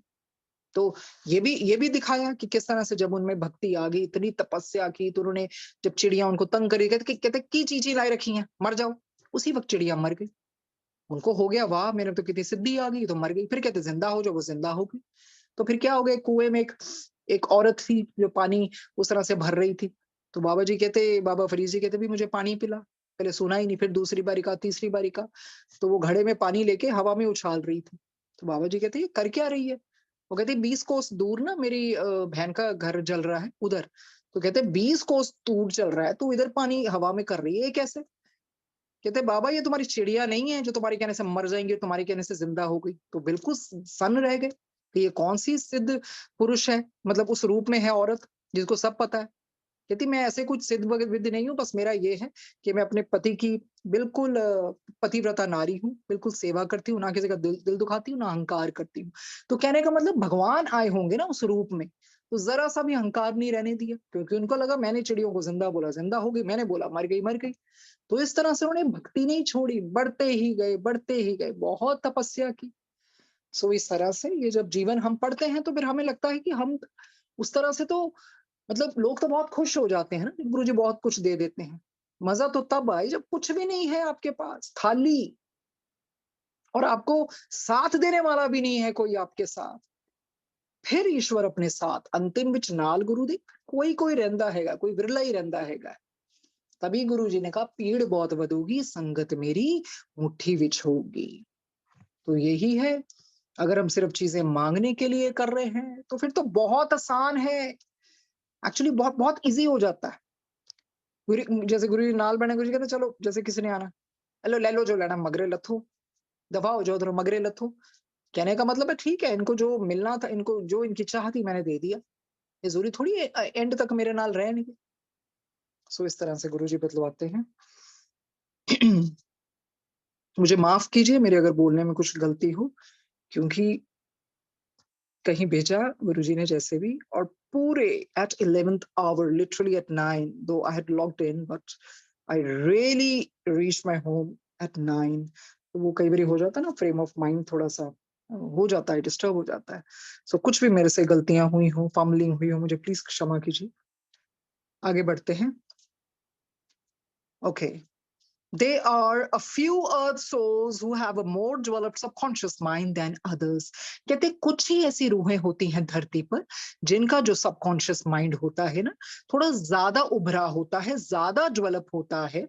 तो ये भी दिखाया कि किस तरह से जब उनमें भक्ति आ गई, इतनी तपस्या की, तो उन्होंने जब चिड़िया उनको तंग करी, कहते की चीजें लाए रखी हैं, मर जाओ। उसी वक्त चिड़िया मर गई। उनको हो गया वाह मेरे तो कितनी सिद्धि आ गई, तो मर गई। फिर कहते जिंदा हो जाओ, वो जिंदा हो गई। तो फिर क्या हो गया, कुएं में एक एक औरत थी जो पानी उस तरह से भर रही थी। तो बाबा फरीद जी कहते भी मुझे पानी पिला। पहले सुना ही नहीं, फिर दूसरी बारी कहा, तीसरी बारी कहा। तो वो घड़े में पानी लेके हवा में उछाल रही थी। तो बाबा जी कहते ये कर क्या रही है? वो कहते 20 कोस दूर ना मेरी बहन का घर जल रहा है उधर। तो कहते 20 कोस दूर चल रहा है, तो इधर पानी हवा में कर रही है, ये कैसे? कहते बाबा ये तुम्हारी चिड़िया नहीं है जो तुम्हारे कहने से मर जाएंगी, तुम्हारे कहने से जिंदा हो गई। तो बिल्कुल सन्न रह गए कि ये कौन सी सिद्ध पुरुष है, मतलब उस रूप में है औरत जिसको सब पता है। कहती मैं ऐसे कुछ सिद्ध विद्ध नहीं हूँ, बस मेरा ये है कि मैं अपने पति की बिल्कुल पतिव्रता नारी हूँ, बिल्कुल सेवा करती हूँ, ना किसी का दिल दुखाती हूँ, ना अहंकार करती हूँ। तो कहने का मतलब भगवान आए होंगे ना उस रूप में, तो जरा सा भी अहंकार नहीं रहने दिया, क्योंकि उनको लगा मैंने चिड़ियों को जिंदा बोला जिंदा हो गई, मैंने बोला मर गई मर गई। तो इस तरह से उन्होंने भक्ति नहीं छोड़ी, बढ़ते ही गए, बहुत तपस्या की। सो इस तरह से ये जब जीवन हम पढ़ते हैं, तो फिर हमें लगता है कि हम उस तरह से तो, मतलब लोग तो बहुत खुश हो जाते हैं ना जब गुरुजी बहुत कुछ दे देते हैं। मजा तो तब आए जब कुछ भी नहीं है आपके पास, खाली, और आपको साथ देने वाला भी नहीं है कोई आपके साथ। फिर ईश्वर अपने साथ अंतिम विच नाल गुरु दी, कोई कोई रहंदा हैगा, कोई विरला ही रहंदा हैगा। तभी गुरु जी ने कहा पीड़ बहुत ਵਧੂਗੀ, संगत मेरी मुट्ठी विच होगी। तो यही है, अगर हम सिर्फ चीजें मांगने के लिए कर रहे हैं तो फिर तो बहुत आसान है। एक्चुअली बहुत बहुत इजी हो जाता है। जैसे गुरु जी नाल बने, गुरु जी कहते चलो, जैसे किसी ने आना, लो ले लो जो लेना, मगरे लथो, दफा हो जाओ उधर, मगरे लथो। कहने का मतलब है ठीक है, इनको जो मिलना था, इनको जो इनकी चाह थी मैंने दे दिया। ये ज़रूरी थोड़ी है एंड तक मेरे नाल रहेंगे। सो इस तरह से गुरुजी बतलवाते हैं। मुझे माफ़ कीजिए मेरे अगर बोलने में कुछ गलती हो, क्योंकि कहीं भेजा गुरुजी ने जैसे भी, और पूरे eight 11th our literally eight 9, दो I had logged in but I really reached my home at 9। तो वो कई बारी हो जाता है ना, फ्रेम ऑफ माइंड थोड़ा-सा हो जाता है, डिस्टर्ब हो जाता है। सो कुछ भी मेरे से गलतियाँ हुई हों, फंबलिंग हुई हो, मुझे प्लीज़ क्षमा कीजिए। आगे बढ़ते हैं। Okay. They are a few earth souls who have a more developed subconscious mind than others. कहते हैं, कुछ ही ऐसी रूहें होती हैं धरती पर जिनका जो सबकॉन्शियस माइंड होता है ना, थोड़ा ज्यादा उभरा होता है, ज्यादा डेवलप होता है।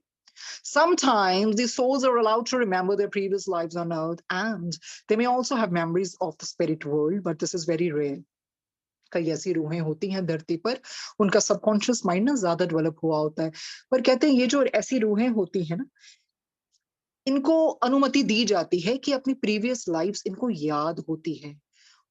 Sometimes the souls are allowed to remember their previous lives on earth, and they may also have memories of the spirit world, but this is very rare. कई ऐसी रूहें होती हैं धरती पर, उनका सबकॉन्शियस माइंड ना ज्यादा डेवलप हुआ होता है। पर कहते हैं ये जो ऐसी रूहें होती हैं ना, इनको अनुमति दी जाती है कि अपनी प्रीवियस लाइफ्स इनको याद होती है।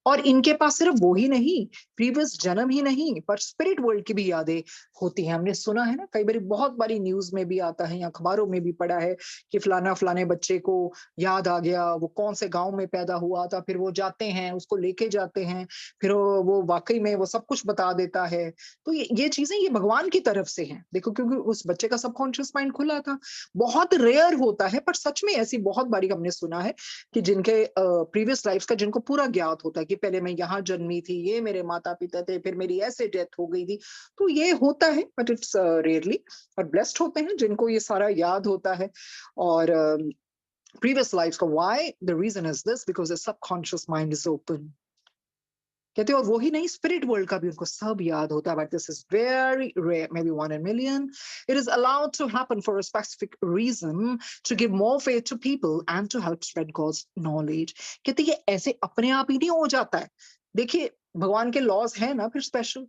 और इनके पास सिर्फ वो ही नहीं, प्रीवियस जन्म ही नहीं, पर स्पिरिट वर्ल्ड की भी यादें होती हैं। हमने सुना है ना, कई बारी बहुत बारी न्यूज़ में भी आता है या अखबारों में भी पढ़ा है कि फलाना-फलाने बच्चे को याद आ गया, वो कौन से गाँव में पैदा हुआ था, फिर वो जाते हैं, उसको लेके जाते हैं, फिर वो वाक़ई में वो सब कुछ बता देता है। तो ये चीज़ें ये भगवान की तरफ से हैं। देखो, क्योंकि उस बच्चे का सबकॉन्शियस माइंड खुला था। बहुत रेयर होता है, पर सच में ऐसी बहुत बारी हमने सुना है कि जिनके प्रीवियस लाइफ्स का जिनको पूरा ज्ञात होता है कि पहले मैं यहाँ जन्मी थी, ये मेरे माता-पिता थे, फिर मेरी ऐसे डेथ हो गई थी। तो ये होता है, बट इट्स रेयरली। और ब्लेस्ड होते हैं जिनको ये सारा याद होता है। और प्रीवियस लाइफ्स का why the reason is this because the subconscious mind is open. कहते हैं, और वो ही नहीं, स्पिरिट वर्ल्ड का भी उनको सब याद होता है, but this is very rare, maybe 1 in million. It is allowed to happen for a specific reason, to give more faith to people and to help spread God's knowledge. कहते हैं, ये ऐसे अपने आप ही नहीं हो जाता है। देखिए, भगवान के लॉज हैं ना फिर स्पेशल।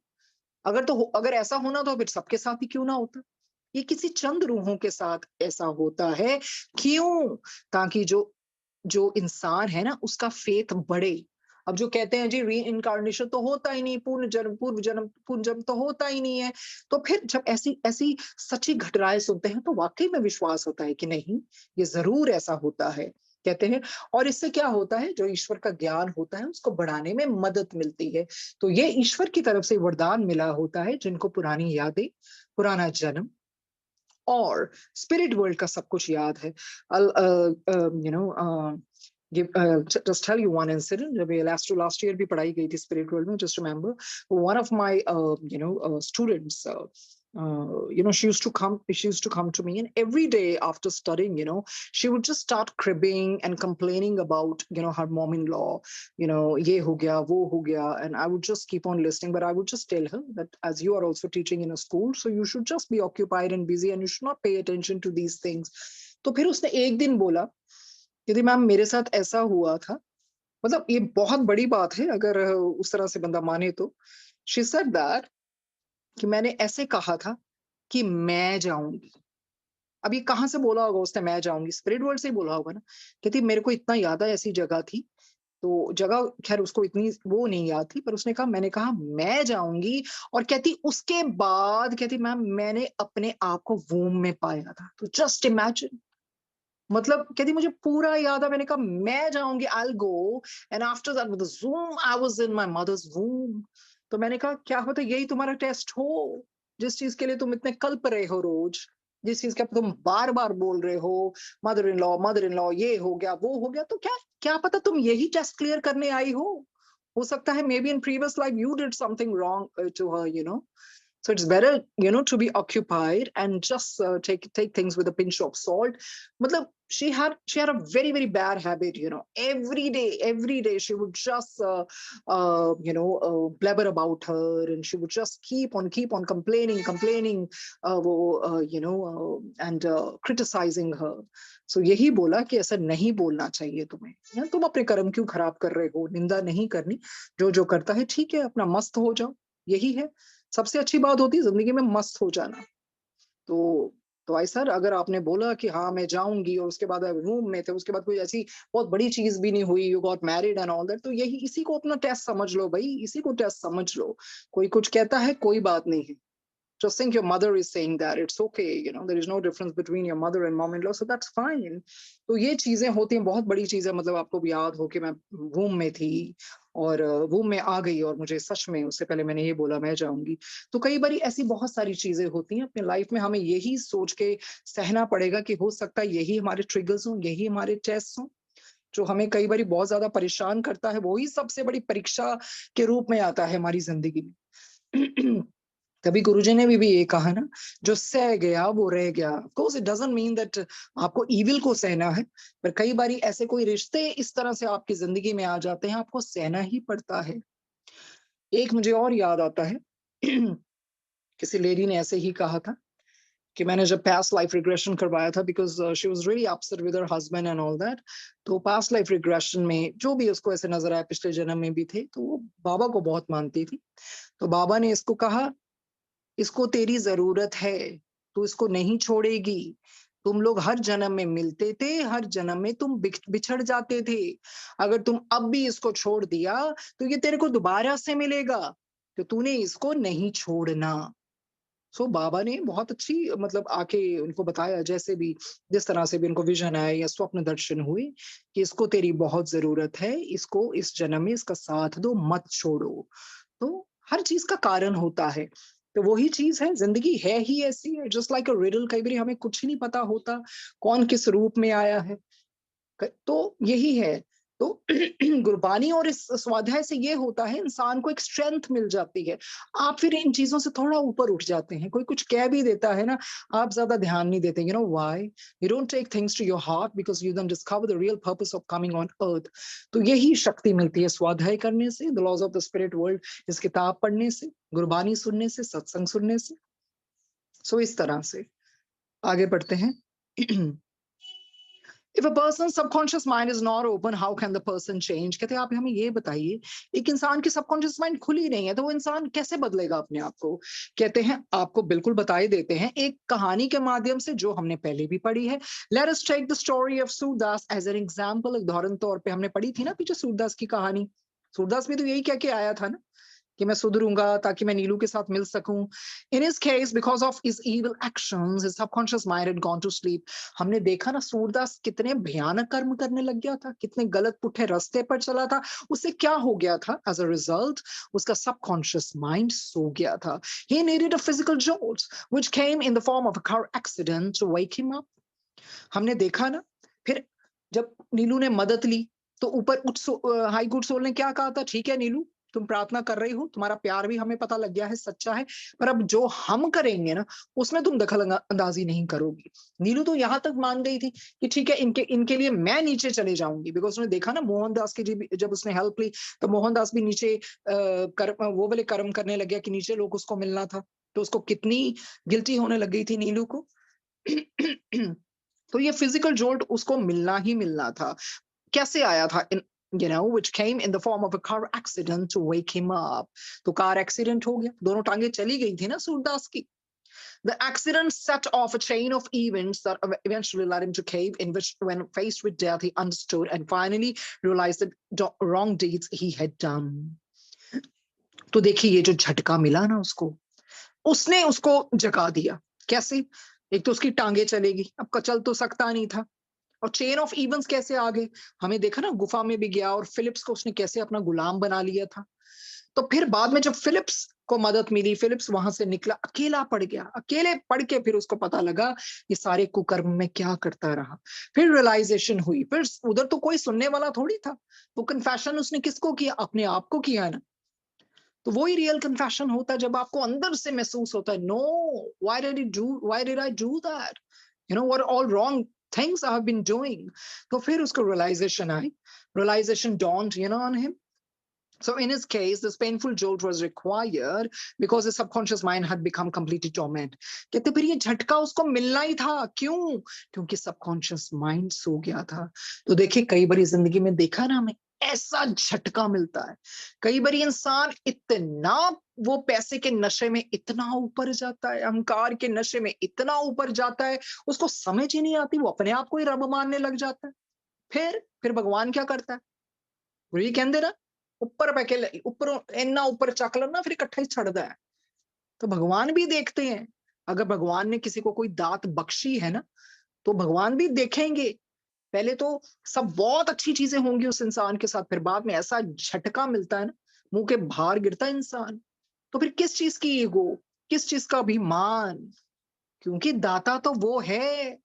अगर ऐसा होना तो फिर सबके साथ ही क्यों ना होता। ये किसी चंद रूहों के साथ ऐसा होता है। क्यों? ताकि जो जो इंसान है ना, उसका फेथ बढ़े। अब जो कहते हैं जी री-इन्कार्नेशन तो होता ही नहीं, पूर्व जन्म तो होता ही नहीं है। तो फिर जब ऐसी ऐसी सच्ची घटनाएँ सुनते हैं तो वाक़ई में विश्वास होता है कि नहीं, ये ज़रूर ऐसा होता है। कहते हैं, और इससे क्या होता है, जो ईश्वर का ज्ञान होता है उसको बढ़ाने में मदद मिलती है। तो ये ईश्वर की तरफ से वरदान मिला होता है जिनको पुरानी यादें, पुराना जन्म और स्पिरिट वर्ल्ड का सब कुछ याद है। I'll, you know, just tell you one incident. जब ये last year भी पढ़ाई गई थी स्पिरिट वर्ल्ड में, just remember one of my students, she used to come to me, and every day after studying, she would just start cribbing and complaining about, her mom-in-law, ye ho gaya, wo ho gaya, and I would just keep on listening, but I would just tell her that as you are also teaching in a school, so you should just be occupied and busy and you should not pay attention to these things. तो फिर उसने एक दिन बोला, यदि ma'am मेरे साथ ऐसा हुआ था, मतलब ये बहुत बड़ी बात है अगर उस तरह से बंदा माने तो। शी सेड दैट कि मैंने ऐसे कहा था कि मैं जाऊँगी। अब ये कहाँ से बोला होगा उसने मैं जाऊँगी? स्पिरिट वर्ल्ड से ही बोला होगा ना। कहती मेरे को इतना याद है ऐसी जगह थी, तो जगह ख़ैर उसको इतनी वो नहीं याद थी, पर उसने कहा मैंने कहा मैं जाऊँगी, और कहती उसके बाद कहती मैम मैंने अपने आप को वूम्ब में पाया था। तो जस्ट इमेजिन, मतलब कहती मुझे पूरा याद है, मैंने कहा मैं जाऊँगी, I will go, and after that with the zoom I was in my mother's womb. तो मैंने कहा क्या होता है यही तुम्हारा टेस्ट हो, जिस चीज़ के लिए तुम इतने कल्प रहे हो रोज़, जिस चीज़ का तुम बार-बार बोल रहे हो, मदर इन लॉ ये हो गया, वो हो गया, तो क्या क्या पता तुम यही टेस्ट क्लियर करने आई हो। हो सकता है maybe in previous life you did something wrong to her. So it's better, to be occupied and just take things with a pinch of salt. Matlab, she had a very very bad habit. Every day she would just blabber about her, and she would just keep on complaining, and criticizing her. So यही बोला कि ऐसा नहीं बोलना चाहिए तुम्हें, या तुम अपने कर्म क्यों खराब कर रहे हो, निंदा नहीं करनी, जो जो करता है ठीक है, अपना मस्त हो जाओ, यही है। सबसे अच्छी बात होती है ज़िंदगी में मस्त हो जाना। तो तो आई सर अगर आपने बोला कि हाँ मैं जाऊंगी और उसके बाद रूम में थे, उसके बाद कोई ऐसी बहुत बड़ी चीज भी नहीं हुई, you got married and all that, तो यही इसी को अपना टेस्ट समझ लो भाई, इसी को टेस्ट समझ लो। कोई कुछ कहता है कोई बात नहीं है, just think your mother is saying that it's okay, you know, there is no difference between your mother and mom-in-law, so that's fine। तो ये चीजें होती हैं, बहुत बड़ी चीज है, मतलब आपको भी याद हो कि मैं रूम में थी और रूम में आ गई और मुझे सच में उससे पहले मैंने ये बोला मैं जाऊंगी। तो कई बार ऐसी बहुत सारी चीजें होती हैं अपने लाइफ में, हमें यही सोच के सहना पड़ेगा कि हो सकता है यही हमारे ट्रिगर्स हों, यही हमारे टेस्ट हों, जो हमें कई बार बहुत ज्यादा परेशान करता है, वही सबसे बड़ी परीक्षा के रूप में आता है हमारी जिंदगी में। कभी गुरुजी ने भी ये कहा ना, जो सह गया वो रह गया। Of course it doesn't mean that आपको इविल को सहना है, पर कई बार ऐसे कोई रिश्ते इस तरह से आपकी जिंदगी में आ जाते हैं, आपको सहना ही पड़ता है। एक मुझे और याद आता है, किसी लेडी ने ऐसे ही कहा था कि मैंने जब पास्ट लाइफ रिग्रेशन करवाया था, because she was really upset with her husband and all that, तो पास्ट लाइफ रिग्रेशन में जो भी उसको ऐसे नजर आया पिछले जन्म में भी थे, तो वो बाबा को बहुत मानती थी। तो बाबा ने इसको कहा, इसको तेरी जरूरत है, तू इसको नहीं छोड़ेगी। तुम लोग हर जन्म में मिलते थे, हर जन्म में तुम बिछड़ जाते थे। अगर तुम अब भी इसको छोड़ दिया तो ये तेरे को दोबारा से मिलेगा, तो तूने इसको नहीं छोड़ना। सो बाबा ने बहुत अच्छी मतलब आके उनको बताया, जैसे भी जिस तरह से भी उनको विजन आया या स्वप्न दर्शन हुए, कि इसको तेरी बहुत जरूरत है, इसको इस जन्म में इसका साथ दो, मत छोड़ो। तो हर चीज का कारण होता है, तो वही चीज है, जिंदगी है ही ऐसी है, जस्ट लाइक अ रिडल। कई बार हमें कुछ ही नहीं पता होता कौन किस रूप में आया है, तो यही है। तो गुरबानी और इस स्वाध्याय से ये होता है, इंसान को एक स्ट्रेंथ मिल जाती है, आप फिर इन चीजों से थोड़ा ऊपर उठ जाते हैं। कोई कुछ कह भी देता है ना, आप ज्यादा ध्यान नहीं देते, you know why, you don't take things to your heart because you then discover the real purpose of coming on earth. तो यही शक्ति मिलती है स्वाध्याय करने से, the laws of the spirit world, इस किताब पढ़ने से, गुरबानी सुनने से, सत्संग सुनने से। सो इस तरह से आगे बढ़ते हैं। If a person's subconscious mind is not open, how can the person change? कहते हैं आप हमें ये बताइए, एक इंसान की सबकॉन्शियस माइंड खुली नहीं है तो वो इंसान कैसे बदलेगा अपने आप को? कहते हैं आपको बिल्कुल बताए देते हैं एक कहानी के माध्यम से, जो हमने पहले भी पढ़ी है। Let us take the story of Surdas as an example। एक उदाहरण तौर पे हमने पढ़ी थी ना पीछे सूरदास की कहानी। सूरदास भी तो यही कह के आया था ना कि मैं सुधरूंगा ताकि मैं नीलू के साथ मिल सकूं। In his case because of his evil actions his subconscious mind had gone to sleep. हमने देखा ना सूरदास कितने भयानक कर्म करने लग गया था, कितने गलत पुठे रास्ते पर चला था। उससे क्या हो गया था? एज अ रिजल्ट उसका सबकॉन्शियस माइंड सो गया था। He needed a physical jolt which came in the form of a car accident to wake him up. हमने देखा ना, फिर जब नीलू ने मदद ली तो ऊपर हाई गुड सोल ने क्या कहा था, ठीक है नीलू तुम प्रार्थना कर रही हो, तुम्हारा प्यार भी हमें पता लग गया है सच्चा है, पर अब जो हम करेंगे ना उसमें तुम दखल अंदाजी नहीं करोगी। नीलू तो यहां तक मान गई थी कि ठीक है इनके इनके लिए मैं नीचे चले जाऊंगी, बिकॉज उसने देखा ना मोहनदास की जब उसने हेल्प ली तो मोहनदास भी नीचे वो वाले कर्म करने लग गया कि नीचे लोग उसको मिलना था, तो उसको कितनी गिल्टी होने लग गई थी नीलू को। तो ये फिजिकल जोल्ट उसको मिलना ही मिलना था। कैसे आया था? which came in the form of a car accident to wake him up। तो कार एक्सीडेंट हो गया, दोनों टांगे चली गई थी ना सूरदास की। The accident set off a chain of events that eventually led him to cave, in which, when faced with death, he understood and finally realized the wrong deeds he had done। तो देखिए ये जो झटका मिला ना उसको, उसने उसको जगा दिया। कैसे? एक तो उसकी टांगे चलेगी, अब चल तो सकता नहीं था, और चेन ऑफ इवेंट्स कैसे आ गए? हमें देखा ना गुफा में भी गया और फिलिप्स को उसने कैसे अपना गुलाम बना लिया था। तो फिर बाद में जब फिलिप्स को मदद मिली, फिलिप्स वहां से निकला, अकेला पड़ गया। अकेले पड़ के फिर उसको पता लगा ये सारे कुकर्म में क्या करता रहा। फिर रियलाइजेशन हुई, फिर उधर तो कोई सुनने वाला थोड़ी था। वो कन्फेशन उसने किसको किया? अपने आप को किया ना। तो वही रियल कन्फेशन होता है, जब आपको अंदर से महसूस होता है, no, why did I do that, you know what all wrong things I have been doing। तो फिर उसको realization I, realization dawned, you know, on him। So in his case, this painful jolt was required because his subconscious mind had become completely torment. कहते फिर ये झटका उसको मिलना ही था, क्यों? क्योंकि सबकॉन्शियस माइंड सो गया था। तो देखिए कई बारी जिंदगी में देखा ना हमें, ऐसा झटका मिलता है। कई बारी इंसान इतना वो पैसे के नशे में इतना ऊपर जाता है, अहंकार के नशे में इतना ऊपर जाता है, उसको समझ ही नहीं आती, वो अपने आप को ही रब मानने लग जाता है। फिर भगवान क्या करता है? वही कहते ना, ऊपर पैके ऊपर इन्ना ऊपर चक लो ना फिर इकट्ठा ही छड़दा है। तो भगवान भी देखते हैं। अगर भगवान ने किसी को कोई दात बख्शी है ना, तो भगवान भी देखेंगे। पहले तो सब बहुत अच्छी चीजें होंगी उस इंसान के साथ, फिर बाद में ऐसा झटका मिलता है ना, मुंह के बाहर गिरता है इंसान। तो फिर किस चीज की ईगो, किस चीज का अभिमान? क्योंकि दाता तो वो है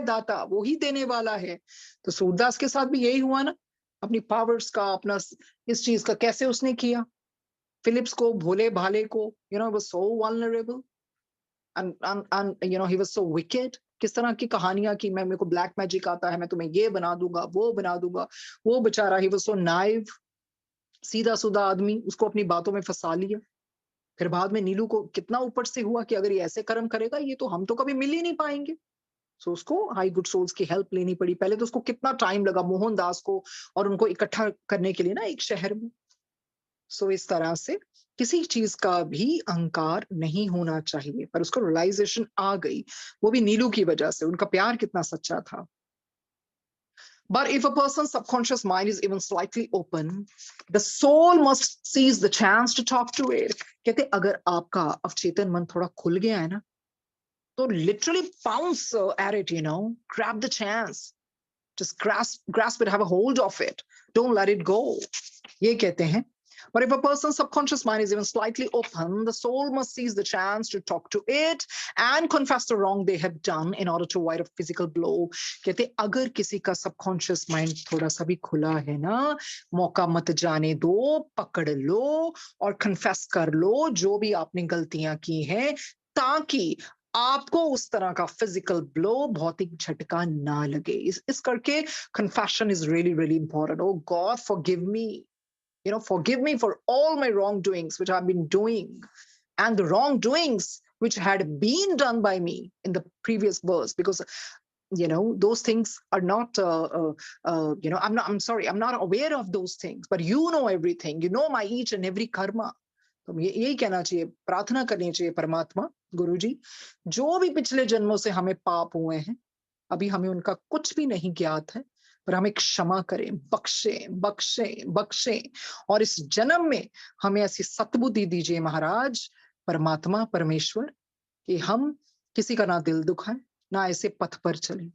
दाता, वो ही देने वाला है। तो सूरदास के साथ भी यही हुआ ना, अपनी पावर्स का, अपना इस चीज का कैसे उसने किया। फिलिप्स को, भोले भाले को, was so vulnerable and he was so wicked. किस तरह की कहानियां की, मैं, मेरे को ब्लैक मैजिक आता है, मैं तुम्हें ये बना दूंगा, वो बना दूंगा। वो बेचारा ही वाज सो नाइव, सीधा सुधा आदमी, उसको अपनी बातों में फंसा लिया। फिर बाद में नीलू को कितना ऊपर से हुआ कि अगर ये ऐसे कर्म करेगा, ये तो हम तो कभी मिल ही नहीं पाएंगे। सो उसको हाई गुड सोल्स की हेल्प लेनी पड़ी। पहले तो उसको कितना टाइम लगा मोहनदास को और उनको इकट्ठा करने के लिए ना एक शहर में। सो इस तरह से किसी चीज का भी अहंकार नहीं होना चाहिए, पर उसको रियलाइजेशन आ गई, वो भी नीलू की वजह से। उनका प्यार कितना सच्चा था। But if a person's subconscious mind is even slightly open, the soul must seize the chance to talk to it. कहते अगर आपका अवचेतन मन थोड़ा खुल गया है ना, तो literally pounce at it, grab the chance. Just grasp it, have a hold of it. Don't let it go. ये कहते हैं. But if a person's subconscious mind is even slightly open, the soul must seize the chance to talk to it and confess the wrong they have done in order to avoid a physical blow. कहते अगर किसी का subconscious mind थोड़ा सा भी खुला है ना, मौका मत जाने दो, पकड़ लो और confess कर लो जो भी आपने गलतियां की हैं, ताकि आपको उस तरह का फिजिकल ब्लो, भौतिक झटका ना लगे। इस करके confession is really really important. Oh God, forgive me. Forgive me for all my wrongdoings which I've been doing, and the wrongdoings which had been done by me in the previous verse, because those things are not I'm sorry, I'm not aware of those things, but you know everything, you know my each and every karma. तो यही कहना चाहिए, प्रार्थना करनी चाहिए परमात्मा, गुरुजी, जो भी पिछले जन्मों से हमें पाप हुए हैं, अभी हमें उनका कुछ भी नहीं ज्ञात है, पर हमें क्षमा करें, बख्शे बख्शे बख्शे, और इस जन्म में हमें ऐसी सतबुद्धि दीजिए महाराज, परमात्मा परमेश्वर, कि हम किसी का ना दिल दुखाएं, ना ऐसे पथ पर चलें।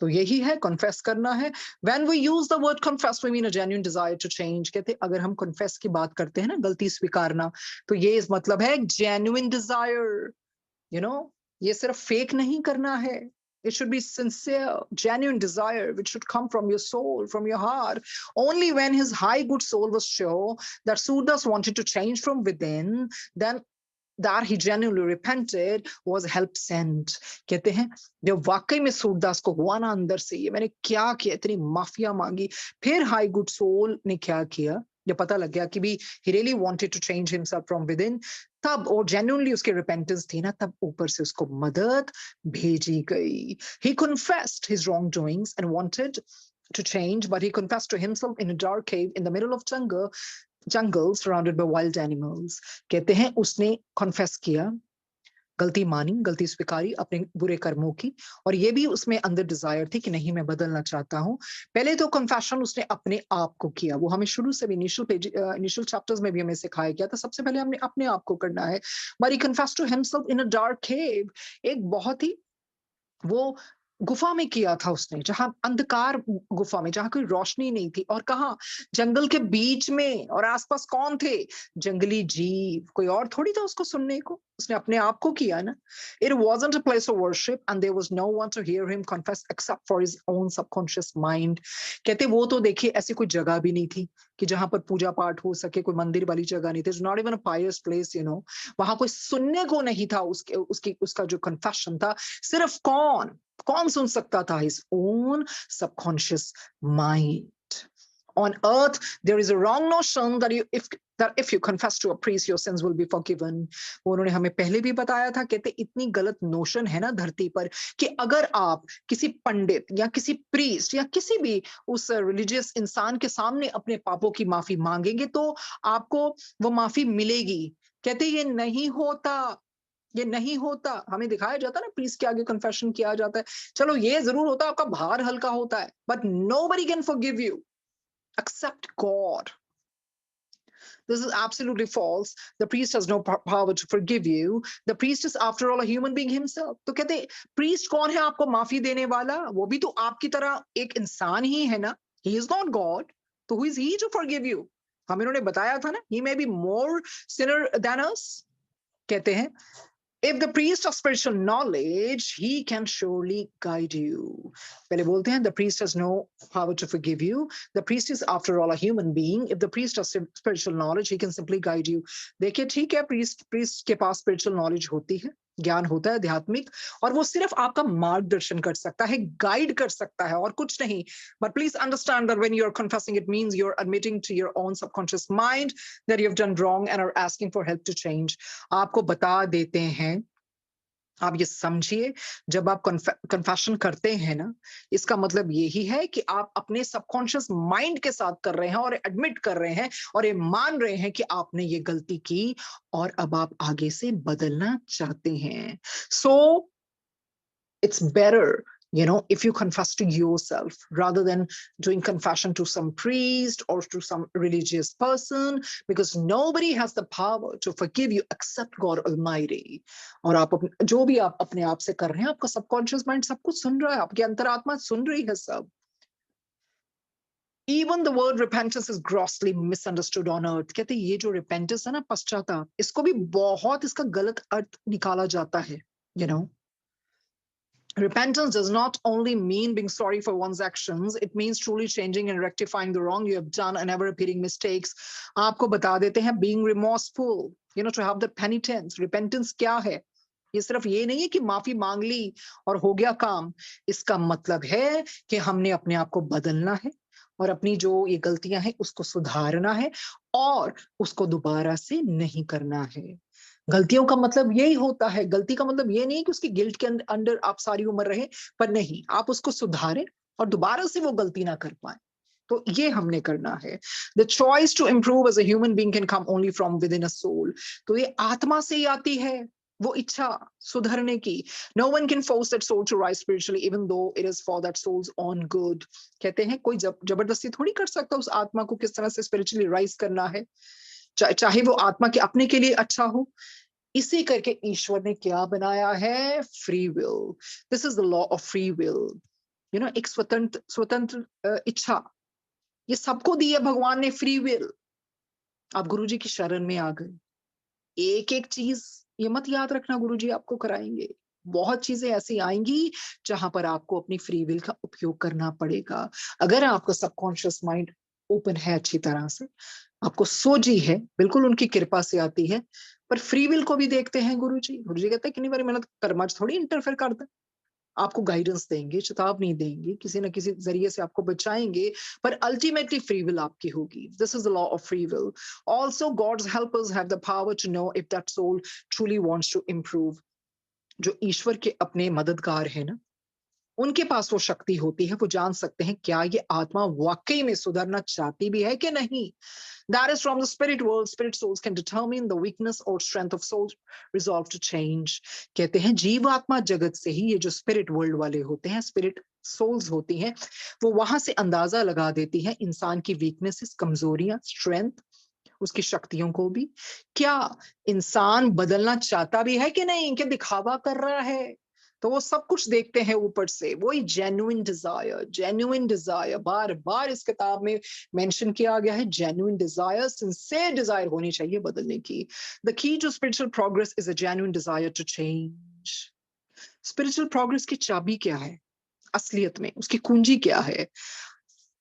तो यही है, कन्फेस करना है। When we use the word confess, we mean a genuine desire to change. कहते अगर हम कन्फेस की बात करते हैं ना, गलती स्वीकारना, तो ये इस मतलब है genuine desire. ये सिर्फ फेक नहीं करना है. It should be sincere, genuine desire, which should come from your soul, from your heart. Only when his high good soul was sure that Sudas wanted to change from within, then that he genuinely repented was help sent. कहते हैं जब वाकई में सूरदास को हुआ ना अंदर से, ये मैंने क्या किया, इतनी माफिया मांगी, फिर हाई गुड सोल ने क्या किया, जब पता लग गया कि भी he really wanted to change himself from within, तब और genuinely उसकी repentance थी ना, तब ऊपर से उसको मदद भेजी गई. He confessed his wrongdoings and wanted to change, but he confessed to himself in a dark cave in the middle of jungle surrounded by wild animals. कहते हैं उसने कॉन्फेस किया, गलती मानी, गलती स्वीकारी अपने बुरे कर्मों की, और ये भी उसमें अंदर डिजायर थी कि नहीं, मैं बदलना चाहता हूँ. पहले तो कन्फेशन उसने अपने आप को किया, वो हमें शुरू से भी इनिशियल चैप्टर्स में भी हमें सिखाया गया था, सबसे पहले हमने अपने आप को करना है. But he confessed to himself in a dark cave, एक बहुत ही वो गुफा में किया था उसने, जहां अंधकार गुफा में, जहां कोई रोशनी नहीं थी, और कहा जंगल के बीच में, और आसपास कौन थे, जंगली जीव, कोई और थोड़ी था उसको सुनने को, उसने अपने आप को किया ना. It wasn't a place of worship and there was no one to hear him confess except for his own subconscious mind. कहते वो तो देखिए ऐसी कोई जगह भी नहीं थी कि जहां पर पूजा पाठ हो सके, कोई मंदिर वाली जगह नहीं थी, not even a pious place, वहां कोई सुनने को नहीं था उसका जो कन्फेशन था. सिर्फ कौन सुन सकता था, his own subconscious mind. On earth, there is a wrong notion that if you confess to a priest, your sins will be forgiven. वो उन्होंने हमें पहले भी बताया था, कहते इतनी गलत नोशन है ना धरती पर कि अगर आप किसी पंडित या किसी प्रीस्ट या किसी भी उस रिलीजियस इंसान के सामने अपने पापों की माफी मांगेंगे तो आपको वो माफी मिलेगी। कहते ये नहीं होता, ये नहीं होता। हमें दिखाया जाता है ना प्रीस्ट के आगे कन्फेशन किया जाता है, चलो ये जरूर होता है आपका भार हल्का होता है, but nobody can forgive you except God. This is absolutely false. The priest has no power to forgive you. The priest is after all a human being himself. तो कहते priest कौन है आपको माफी देने वाला? वो भी तो आपकी तरह एक इंसान ही है ना? He is not God. तो who is he to forgive you? हमें उन्होंने बताया था ना, he may be more sinner than us. कहते हैं if the priest of spiritual knowledge, he can surely guide you. पहले बोलते हैं the priest has no power to forgive you. The priest is after all a human being. If the priest of spiritual knowledge, he can simply guide you. देखिए ठीक है, priest के पास spiritual knowledge होती है, ज्ञान होता है आध्यात्मिक, और वो सिर्फ आपका मार्गदर्शन कर सकता है, गाइड कर सकता है और कुछ नहीं। But please understand that when you're confessing, it means you're admitting to your own subconscious mind that you've done wrong and are asking for help to change. आपको बता देते हैं, आप ये समझिए, जब आप कन्फेशन करते हैं ना, इसका मतलब यही है कि आप अपने सबकॉन्शियस माइंड के साथ कर रहे हैं और एडमिट कर रहे हैं और ये मान रहे हैं कि आपने ये गलती की और अब आप आगे से बदलना चाहते हैं। So it's better, if you confess to yourself rather than doing confession to some priest or to some religious person, because nobody has the power to forgive you except God Almighty. और आप जो भी आप अपने आप से कर रहे हैं, आपका सबकॉन्शियस माइंड सब कुछ सुन रहा है, आपकी अंतरात्मा सुन रही है सब। Even the word repentance is grossly misunderstood on earth. कहते ये जो repentance है ना, पश्चाताप, इसको भी बहुत इसका गलत अर्थ निकाला जाता है, Repentance does not only mean being sorry for one's actions, it means truly changing and rectifying the wrong you have done and never repeating mistakes. आपको बता देते हैं being remorseful, to have the penitence. Repentance क्या है? ये सिर्फ ये नहीं है कि माफी मांग ली और हो गया काम। इसका मतलब है कि हमने अपने आप को बदलना है और अपनी जो ये गलतियां हैं उसको सुधारना है और उसको दोबारा से नहीं करना है। गलतियों का मतलब यही होता है, गलती का मतलब ये नहीं है कि उसकी गिल्ट के अंदर आप सारी उम्र रहे, पर नहीं, आप उसको सुधारें और दोबारा से वो गलती ना कर पाए। तो ये हमने करना है। The choice to improve as a human being can come only from within a soul. तो ये आत्मा से ही आती है वो इच्छा सुधरने की। No one can force that soul to rise spiritually, even though it is for that soul's own good. कहते हैं कोई जबरदस्ती थोड़ी कर सकता उस आत्मा को किस तरह से स्पिरिचुअली राइज करना है, चाहे वो आत्मा के अपने के लिए अच्छा हो। इसी करके ईश्वर ने क्या बनाया है? Free will. This is the law of free will. एक स्वतंत्र इच्छा ये सबको दी है भगवान ने, फ्री विल। आप गुरुजी की शरण में आ गए, एक एक चीज ये मत याद रखना गुरुजी आपको कराएंगे, बहुत चीजें ऐसी आएंगी जहां पर आपको अपनी फ्री विल का उपयोग करना पड़ेगा। अगर आपका सबकॉन्शियस माइंड ओपन है अच्छी तरह से, आपको सोझी है, बिल्कुल उनकी कृपा से आती है, पर फ्री विल को भी देखते हैं गुरुजी कहते हैं कि नहीं मेरी मेहनत कर्म थोड़ी इंटरफेयर कर दे, आपको गाइडेंस देंगे, चेतावनी देंगे, किसी ना किसी जरिए से आपको बचाएंगे, पर अल्टीमेटली फ्री विल आपकी होगी। This is the law of free will. Also God's helpers have the power to know if that soul truly wants to improve. जो ईश्वर के अपने मददगार है ना, उनके पास वो शक्ति होती है, वो जान सकते हैं क्या ये आत्मा वाकई में सुधरना चाहती भी है कि नहीं। That is from the spirit world. Spirit souls can determine the weakness or strength of souls resolve to change. कहते हैं जीव आत्मा जगत से ही ये जो स्पिरिट वर्ल्ड वाले होते हैं, स्पिरिट सोल्स होती हैं, वो वहां से अंदाजा लगा देती हैं इंसान की वीकनेसेस, कमजोरियां, स्ट्रेंथ, उसकी शक्तियों को भी। क्या इंसान बदलना चाहता भी है कि नहीं, क्या दिखावा कर रहा है? तो वो सब कुछ देखते हैं ऊपर से, वही जेन्युइन डिजायर बार बार इस किताब में मेंशन किया गया है। जेन्युइन डिजायर, सिंसियर डिजायर होनी चाहिए बदलने की। The key to spiritual progress is a genuine desire to change. Spiritual progress की चाबी क्या है असलियत में, उसकी कुंजी क्या है?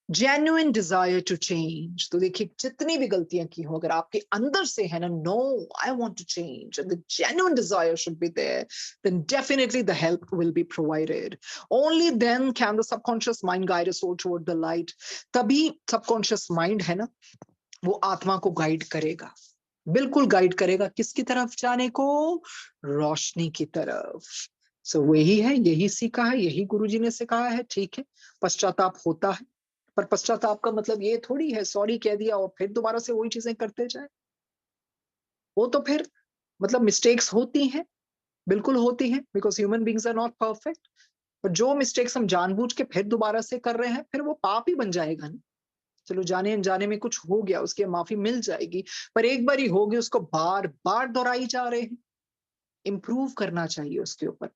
Genuine desire to change. तो देखिए जितनी भी गलतियां की हो, अगर आपके अंदर से है ना, no I want to change, the genuine desire should be there, then definitely the help will be provided. Only then can the subconscious mind guide us all toward the light. तभी सबकॉन्शियस माइंड है ना, वो आत्मा को guide करेगा, बिल्कुल guide करेगा। किसकी तरफ जाने को? रोशनी की तरफ। सो वही है, यही सीखा है, यही गुरुजी ने सिखाया है। ठीक है, पश्चाताप होता है, पर पश्चाताप का मतलब ये थोड़ी है सॉरी कह दिया और फिर दोबारा से वही चीजें करते जाए। वो तो फिर मतलब मिस्टेक्स होती हैं, बिल्कुल होती हैं, because human beings are not perfect. पर जो मिस्टेक्स हम जानबूझ के फिर दोबारा से कर रहे हैं, फिर वो पाप ही बन जाएगा ना। चलो जाने अनजाने में कुछ हो गया, उसकी माफी मिल जाएगी, पर एक बार ही होगी, उसको बार बार दोहराई जा रहे हैं। इम्प्रूव करना चाहिए उसके ऊपर,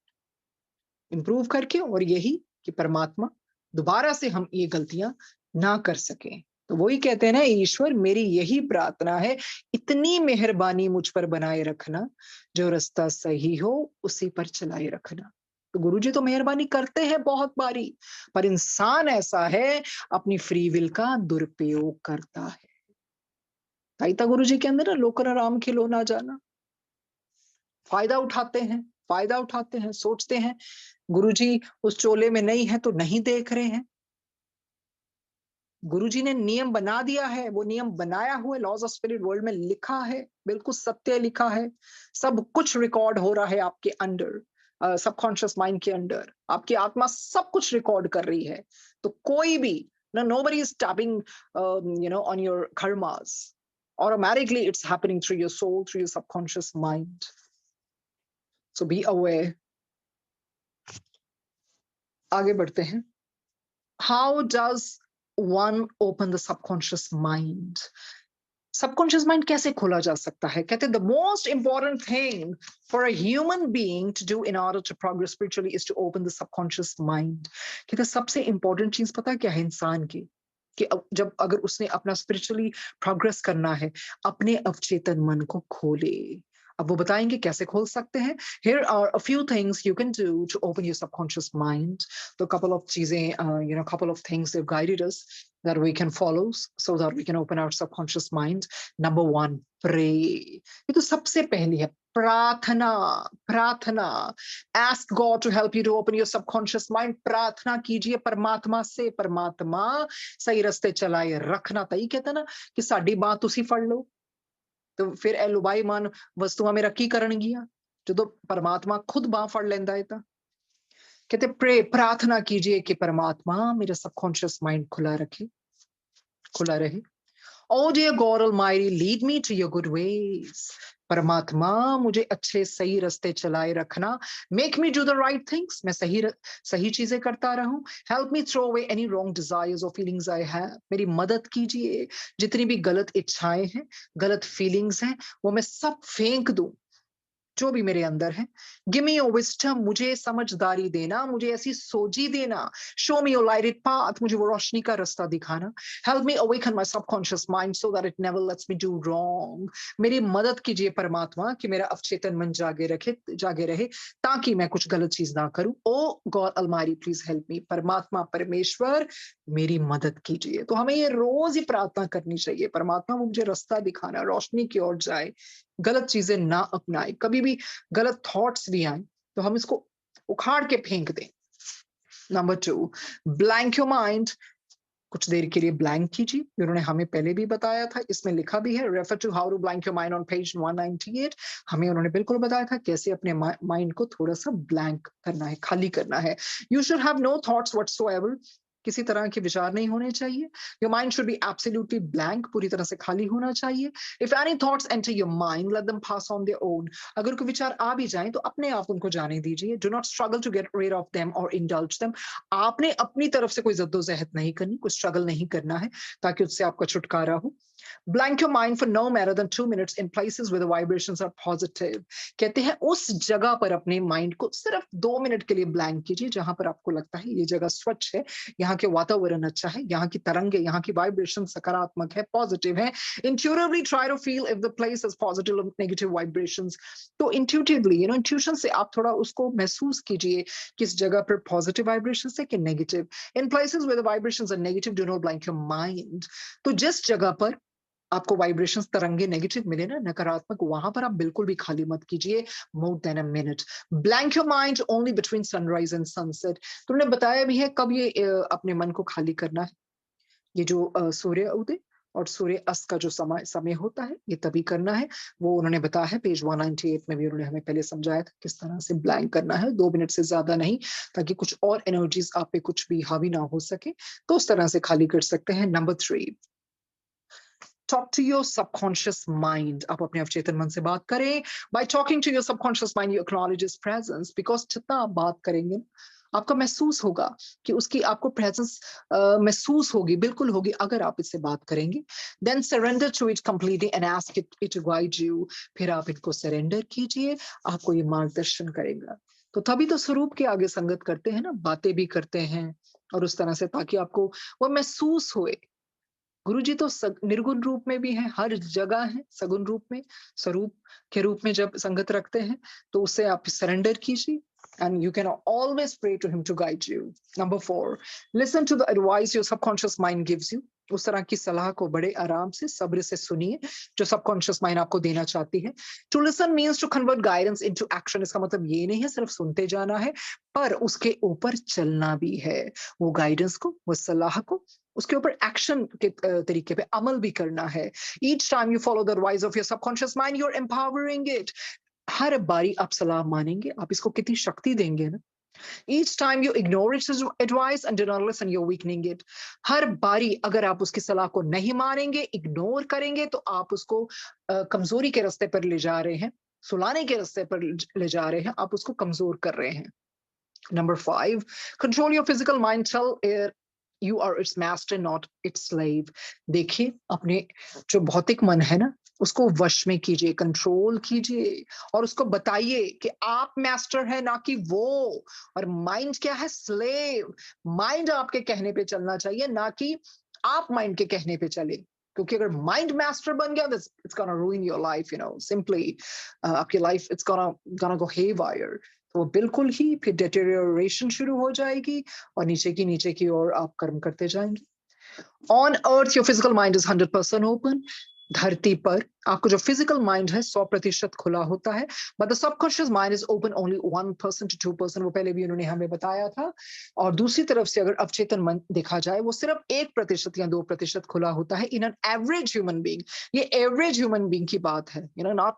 इम्प्रूव करके, और यही कि परमात्मा दोबारा से हम ये गलतियां ना कर सकें। तो वही कहते हैं ना, ईश्वर मेरी यही प्रार्थना है, इतनी मेहरबानी मुझ पर बनाए रखना, जो रास्ता सही हो उसी पर चलाए रखना। तो गुरुजी तो मेहरबानी करते हैं बहुत बारी, पर इंसान ऐसा है अपनी फ्री विल का दुरुपयोग करता है। ताइता गुरुजी के अंदर ना लोकर राम खिलो ना जाना, फायदा उठाते हैं, फायदा उठाते हैं, सोचते हैं गुरुजी उस चोले में नहीं है तो नहीं देख रहे हैं। गुरुजी ने नियम बना दिया है, वो नियम बनाया हुआ है, लॉज ऑफ स्पिरिट वर्ल्ड में लिखा है, बिल्कुल सत्य लिखा है। सब कुछ रिकॉर्ड हो रहा है आपके अंडर, सबकॉन्शियस माइंड के अंडर, आपकी आत्मा सब कुछ रिकॉर्ड कर रही है। तो कोई भी ना, nobody is tapping on your karmas. Automatically it's happening through your soul, through your subconscious mind. So be aware. आगे बढ़ते हैं। How does one open the subconscious mind? Subconscious mind कैसे खोला जा सकता है? कहते हैं the most important thing for a human being to do in order to progress spiritually is to open the subconscious mind. कहते हैं सबसे इंपॉर्टेंट चीज पता है क्या है इंसान की? कि जब अगर उसने अपना स्पिरिचुअली प्रोग्रेस करना है, अपने अवचेतन मन को खोले। अब वो बताएंगे कैसे खोल सकते हैं। Here are a few things you can do to open your subconscious mind. तो couple of चीजें, couple of things they've guided us that we can follow so that we can open our subconscious mind. Number one, pray. ये तो सबसे पहली है, प्रार्थना। प्रार्थना, ask God to help you to open your subconscious mind. प्रार्थना कीजिए परमात्मा से, परमात्मा सही रास्ते चलाए रखना। तई कहते ना कि साडी बात तुसी फड़ लो, तो फिर ए लुबाई मन वस्तुआं मेरा की करनगियां, जो परमात्मा खुद बाह फड़ लेंदा है। ता कहते प्रे, प्रार्थना कीजिए कि परमात्मा मेरा सबकॉन्शियस माइंड खुला रखे, खुला रहे। Oh dear God Almighty, lead me to your good ways. परमात्मा मुझे अच्छे सही रास्ते चलाए रखना। Make me do the right things. मैं सही चीजें करता रहूं। Help me throw away any wrong desires or feelings I have. मेरी मदद कीजिए, जितनी भी गलत इच्छाएं हैं, गलत फीलिंग्स हैं, वो मैं सब फेंक दूं, जो भी मेरे अंदर है। गिव मी योर विजडम, मुझे समझदारी देना, मुझे ऐसी सोची देना। Show me your lighted path, मुझे वो रोशनी का रास्ता दिखाना। Help me awaken my subconscious mind so that it never lets me do wrong. मेरी मदद कीजिए परमात्मा कि मेरा अवचेतन मन जागे रहे, ताकि मैं कुछ गलत चीज ना करूं। Oh God almighty please help me. परमात्मा परमेश्वर मेरी मदद कीजिए। तो हमें ये रोज ही प्रार्थना करनी चाहिए, परमात्मा वो मुझे रास्ता दिखाना, रोशनी की ओर जाए, गलत चीजें ना अपनाए। कभी भी गलत थॉट्स भी आए तो हम इसको उखाड़ के फेंक दें। Number two, blank your mind. कुछ देर के लिए ब्लैंक कीजिए, उन्होंने हमें पहले भी बताया था, इसमें लिखा भी है, refer to how to blank your mind on page 198। हमें उन्होंने बिल्कुल बताया था कैसे अपने माइंड को थोड़ा सा ब्लैंक करना है, खाली करना है। You should have no thoughts whatsoever. किसी तरह के विचार नहीं होने चाहिए। Your mind should be absolutely blank, पूरी तरह से खाली होना चाहिए। If any thoughts enter your mind, let them pass on their own. अगर कोई विचार आ भी जाए तो अपने आप उनको जाने दीजिए। Do not struggle to get rid of them और इंडल्ज देम। आपने अपनी तरफ से कोई जद्दोजहद नहीं करनी, कोई स्ट्रगल नहीं करना है ताकि उससे आपका छुटकारा हो। Blank your mind for no matter than 2 minutes in places where the vibrations are positive. कहते हैं उस जगह पर अपने माइंड को सिर्फ 2 मिनट के लिए ब्लैंक कीजिए जहां पर आपको लगता है ये जगह स्वच्छ है, यहाँ के वातावरण अच्छा है, यहाँ की तरंगे, यहाँ की वाइब्रेशन सकारात्मक है, पॉजिटिव है. Intuitively try to feel if the place has positive or negative vibrations. तो intuitively, intuition से आप थोड़ा उसको महसूस कीजिए किस जगह पर पॉजिटिव वाइब्रेशन है कि negative. In places where the vibrations are negative, do not blank your mind. तो जिस जगह पर आपको वाइब्रेशंस तरंगे नेगेटिव मिले ना, नकारात्मक, वहां पर आप बिल्कुल भी खाली मत कीजिए more than a minute. Blank your mind only between sunrise and sunset. तो उन्होंने बताया भी है कब ये अपने मन को खाली करना है. ये जो सूर्य उदय और सूर्य अस्त का जो समय होता है ये तभी करना है. वो उन्होंने बताया है पेज 198 में भी. उन्होंने हमें पहले समझाया था किस तरह से ब्लैंक करना है, 2 मिनट से ज्यादा नहीं, ताकि कुछ और एनर्जीज आप पे कुछ भी हावी ना हो सके. तो उस तरह से खाली कर सकते हैं. Number 3, talk to your subconscious mind. आप अपने अवचेतन मन से बात करें. By talking to your subconscious mind, you acknowledge its presence. Because जितना आप बात करेंगे आपका महसूस होगा कि उसकी आपको प्रेजेंस महसूस होगी, बिल्कुल होगी अगर आप इससे बात करेंगे. Then surrender to it completely and ask it to guide you. फिर आप इनको सरेंडर कीजिए, आपको ये मार्गदर्शन करेगा. तो तभी तो स्वरूप के आगे संगत करते हैं ना, बातें भी करते हैं और उस तरह से, ताकि आपको वो महसूस होए. गुरुजी तो निर्गुण रूप में भी है, हर जगह है, सगुण रूप में, स्वरूप के रूप में जब संगत रखते हैं तो उससे आप सरेंडर कीजिए. And you can always pray to him to guide you. Number 4, listen to the advice your subconscious mind gives you. उस तरह की सलाह को बड़े आराम से, सब्र से सुनिए जो सबकॉन्शियस माइंड आपको देना चाहती है. To listen means to convert guidance into action. इसका मतलब ये नहीं है सिर्फ सुनते जाना है, पर उसके ऊपर चलना भी है. वो गाइडेंस को, वो सलाह को उसके ऊपर एक्शन के तरीके पे अमल भी करना है. Each time you follow the advice of your subconscious mind, you're empowering it. हर बारी आप सलाह मानेंगे, आप इसको कितनी शक्ति देंगे ना. Each time you ignore its advice and do not listen, you're weakening it. हर बारी अगर आप उसकी सलाह को नहीं मानेंगे, इग्नोर करेंगे, तो आप उसको कमजोरी के रास्ते पर ले जा रहे हैं, सुलाने के रास्ते पर ले जा रहे हैं, आप उसको कमजोर कर रहे हैं. Number 5, control your physical mind. Tell it you are its master, not its slave. देखिए अपने जो भौतिक मन है ना, उसको वश में कीजिए, कंट्रोल कीजिए और उसको बताइए कि आप मास्टर है ना कि वो. और माइंड क्या है? स्लेव. माइंड आपके कहने पे चलना चाहिए, ना कि आप माइंड के कहने पे चले. क्योंकि अगर माइंड मास्टर बन गया, it's gonna ruin your life, simply. आपकी life it's gonna go haywire. तो बिल्कुल ही फिर डिटेरियोरेशन शुरू हो जाएगी और नीचे की ओर आप कर्म करते जाएंगे. On earth your physical mind is 100% open. धरती पर आपको जो फिजिकल माइंड है 100% खुला होता है, but the subconscious mind is open only 1% to 2%. वो पहले भी उन्होंने हमें बताया था. और दूसरी तरफ से अगर अवचेतन मन देखा जाए, वो सिर्फ 1% या 2% खुला होता है in an average human being. ये एवरेज ह्यूमन बीइंग की बात है, not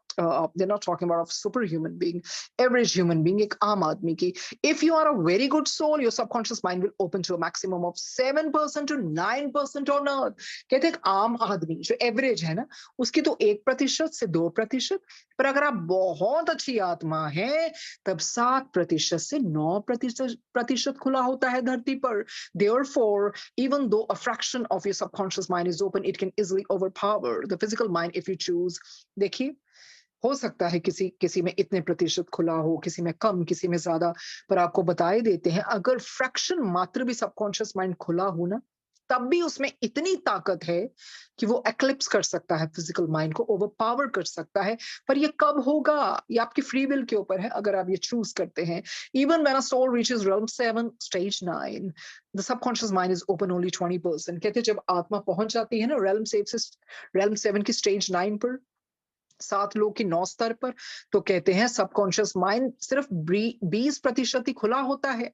they not talking about super human being. Average human being, एक आम आदमी की. If you are a very good soul, your subconscious mind will open to a maximum of 7% to 9% on earth. कहते हैं आम आदमी जो एवरेज है ना, उसकी तो 1% से 2%, पर अगर आप बहुत अच्छी आत्मा है तब 7% से 9% खुला होता है धरती पर. Therefore, even though a fraction of your subconscious mind is open, it can easily overpower the physical mind if you choose. देखिए, हो सकता है किसी में इतने प्रतिशत खुला हो, किसी में कम, किसी में ज्यादा, पर आपको बताए देते हैं अगर फ्रैक्शन मात्र भी सबकॉन्शियस माइंड खुला हो ना, तब भी उसमें इतनी ताकत है कि वो एक्लिप्स कर सकता है फिजिकल माइंड को, ओवरपावर कर सकता है. पर ये कब होगा? ये आपकी फ्री विल के ऊपर है, अगर आप ये चूज करते हैं. Even when a soul reaches realm 7 stage 9, the subconscious mind is open only 20%. कहते हैं जब आत्मा पहुंच जाती है ना realm 7 की स्टेज 9 पर, 7 लोग की 9 स्तर पर, तो कहते हैं सबकॉन्शियस माइंड सिर्फ 20% ही खुला होता है.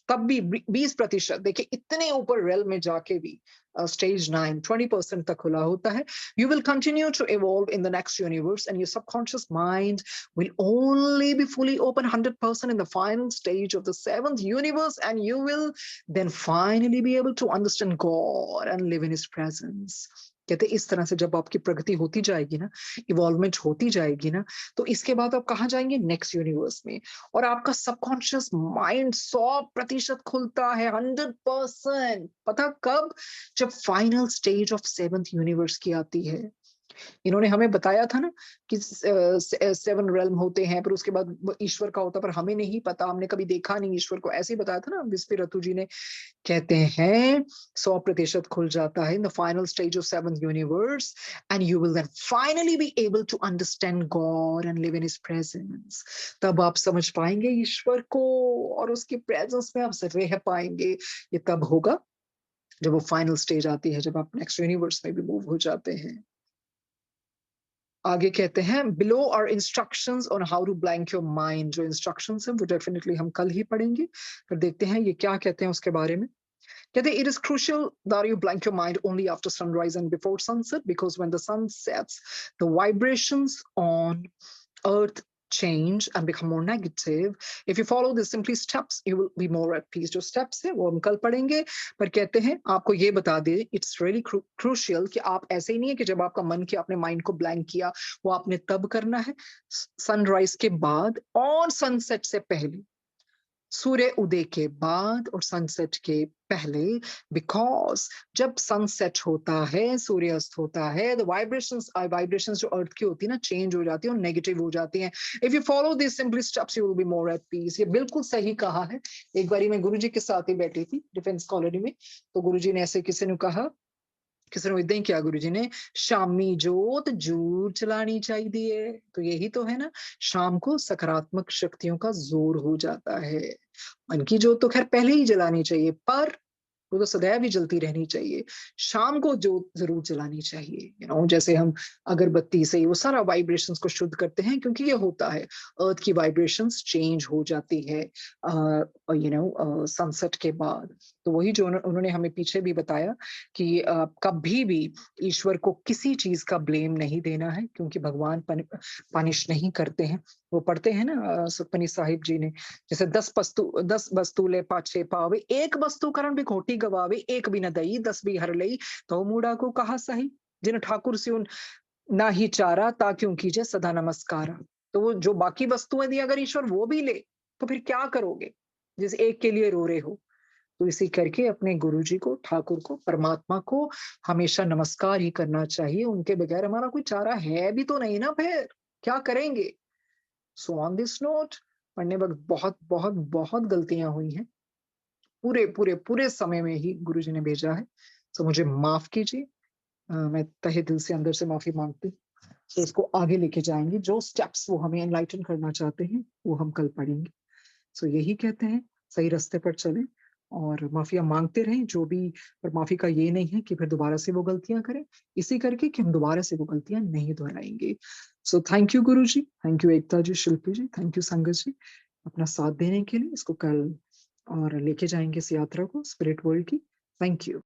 तब भी 20%, देखिए इतने ऊपर रेल में जाके भी स्टेज 9 20% तक खुला होता है. You will continue to evolve in the next universe and your subconscious mind will only be fully open 100% in the final stage of the 7th universe, and you will then finally be able to understand God and live in his presence. कहते इस तरह से जब आपकी प्रगति होती जाएगी ना, involvement होती जाएगी ना, तो इसके बाद आप कहाँ जाएंगे? नेक्स्ट यूनिवर्स में। और आपका सबकॉन्शियस माइंड 100% खुलता है, 100%। पता कब? जब final stage of seventh universe की आती है। इन्होंने हमें बताया था ना कि 7 रेल्म होते हैं, फिर उसके बाद वो ईश्वर का होता है, पर हमें नहीं पता, हमने कभी देखा नहीं ईश्वर को। ऐसे ही बताया था ना विस्पी रतु जी ने। कहते हैं 100% खुल जाता है in the final stage of seventh universe, and you will then finally be able to understand God and live in his presence. तब आप समझ पाएंगे ईश्वर को और उसकी प्रेजेंस में आप रह पाएंगे। ये तब होगा जब वो फाइनल स्टेज आती है, जब आप नेक्स्ट यूनिवर्स में भी मूव हो जाते हैं। आगे कहते हैं below are instructions on how to blank your mind. जो इंस्ट्रक्शंस हैं वो डेफिनेटली हम कल ही पढ़ेंगे। फिर देखते हैं ये क्या कहते हैं उसके बारे में। कहते हैं, it is crucial that you blank your mind only after sunrise and before sunset, because when the sun sets, the vibrations on earth change and become more negative. If you follow the simply steps, you will be more at peace. जो steps है वो हम कल पढ़ेंगे, पर कहते हैं आपको ये बता दे, it's really crucial कि आप ऐसे ही नहीं है कि जब आपका मन किया आपने माइंड को ब्लैंक किया, वो आपने तब करना है सनराइज के बाद और सनसेट से पहले, सूर्य उदय के बाद और सनसेट के पहले। बिकॉज जब सनसेट होता है, सूर्यास्त होता है, द वाइब्रेशंस जो अर्थ की होती है ना, चेंज हो जाती है और नेगेटिव हो जाती हैं। If you follow this simply steps you will be more at peace. ये बिल्कुल सही कहा है। एक बारी मैं गुरुजी के साथ ही बैठी थी डिफेंस कॉलोनी में, तो गुरुजी ने ऐसे किसी ने कहा, किसी ने इदा ही किया, गुरु जी ने, शामी जोत जरूर चलानी चाहिए। तो यही तो है ना, शाम को सकारात्मक शक्तियों का जोर हो जाता है। मन की जोत तो खैर पहले ही जलानी चाहिए, पर वो तो सदैव ही जलती रहनी चाहिए। शाम को जोत जरूर जलानी चाहिए। जैसे हम अगरबत्ती से वो सारा वाइब्रेशंस को शुद्ध करते हैं, क्योंकि ये होता है अर्थ की वाइब्रेशंस चेंज हो जाती है सनसेट के बाद। तो वही जो उन्होंने हमें पीछे भी बताया कि कभी भी ईश्वर को किसी चीज का ब्लेम नहीं देना है, क्योंकि भगवान पनिश नहीं करते हैं। वो पढ़ते हैं ना सुखमनी साहिब जी ने, जैसे 10 वस्तु ले पाछे पावे, एक वस्तु करण भी खोटी गवावे, एक भी न दई 10 भी हर लई, तो मूढ़ा को कहा सही, जिन ठाकुर से ना ही चारा ता क्यों कीजिए सदा नमस्कारा। तो वो जो बाकी वस्तुएं दी अगर ईश्वर वो भी ले, तो फिर क्या करोगे जिस एक के लिए रो रहे हो। तो इसी करके अपने गुरुजी को, ठाकुर को, परमात्मा को हमेशा नमस्कार ही करना चाहिए। उनके बगैर हमारा कोई चारा है भी तो नहीं ना, फिर क्या करेंगे। सो ऑन दिस नोट, पढ़ने वक्त बहुत बहुत बहुत गलतियां हुई हैं। पूरे पूरे पूरे समय में ही गुरुजी ने भेजा है। सो मुझे माफ कीजिए। मैं तहे दिल से अंदर से माफी मांगती हूँ। तो इसको आगे लेके जाएंगे, जो स्टेप्स वो हमें एनलाइटन करना चाहते हैं वो हम कल पढ़ेंगे। सो यही कहते हैं, सही रास्ते पर चलें और माफिया मांगते रहें जो भी। पर माफी का ये नहीं है कि फिर दोबारा से वो गलतियां करें, इसी करके कि हम दोबारा से वो गलतियां नहीं दोहराएंगे। सो thank you guru ji, thank you Ekta ji, Shilpi ji, thank you संगत जी, अपना साथ देने के लिए। इसको कल और लेके जाएंगे इस यात्रा को स्पिरिट वर्ल्ड की। Thank you.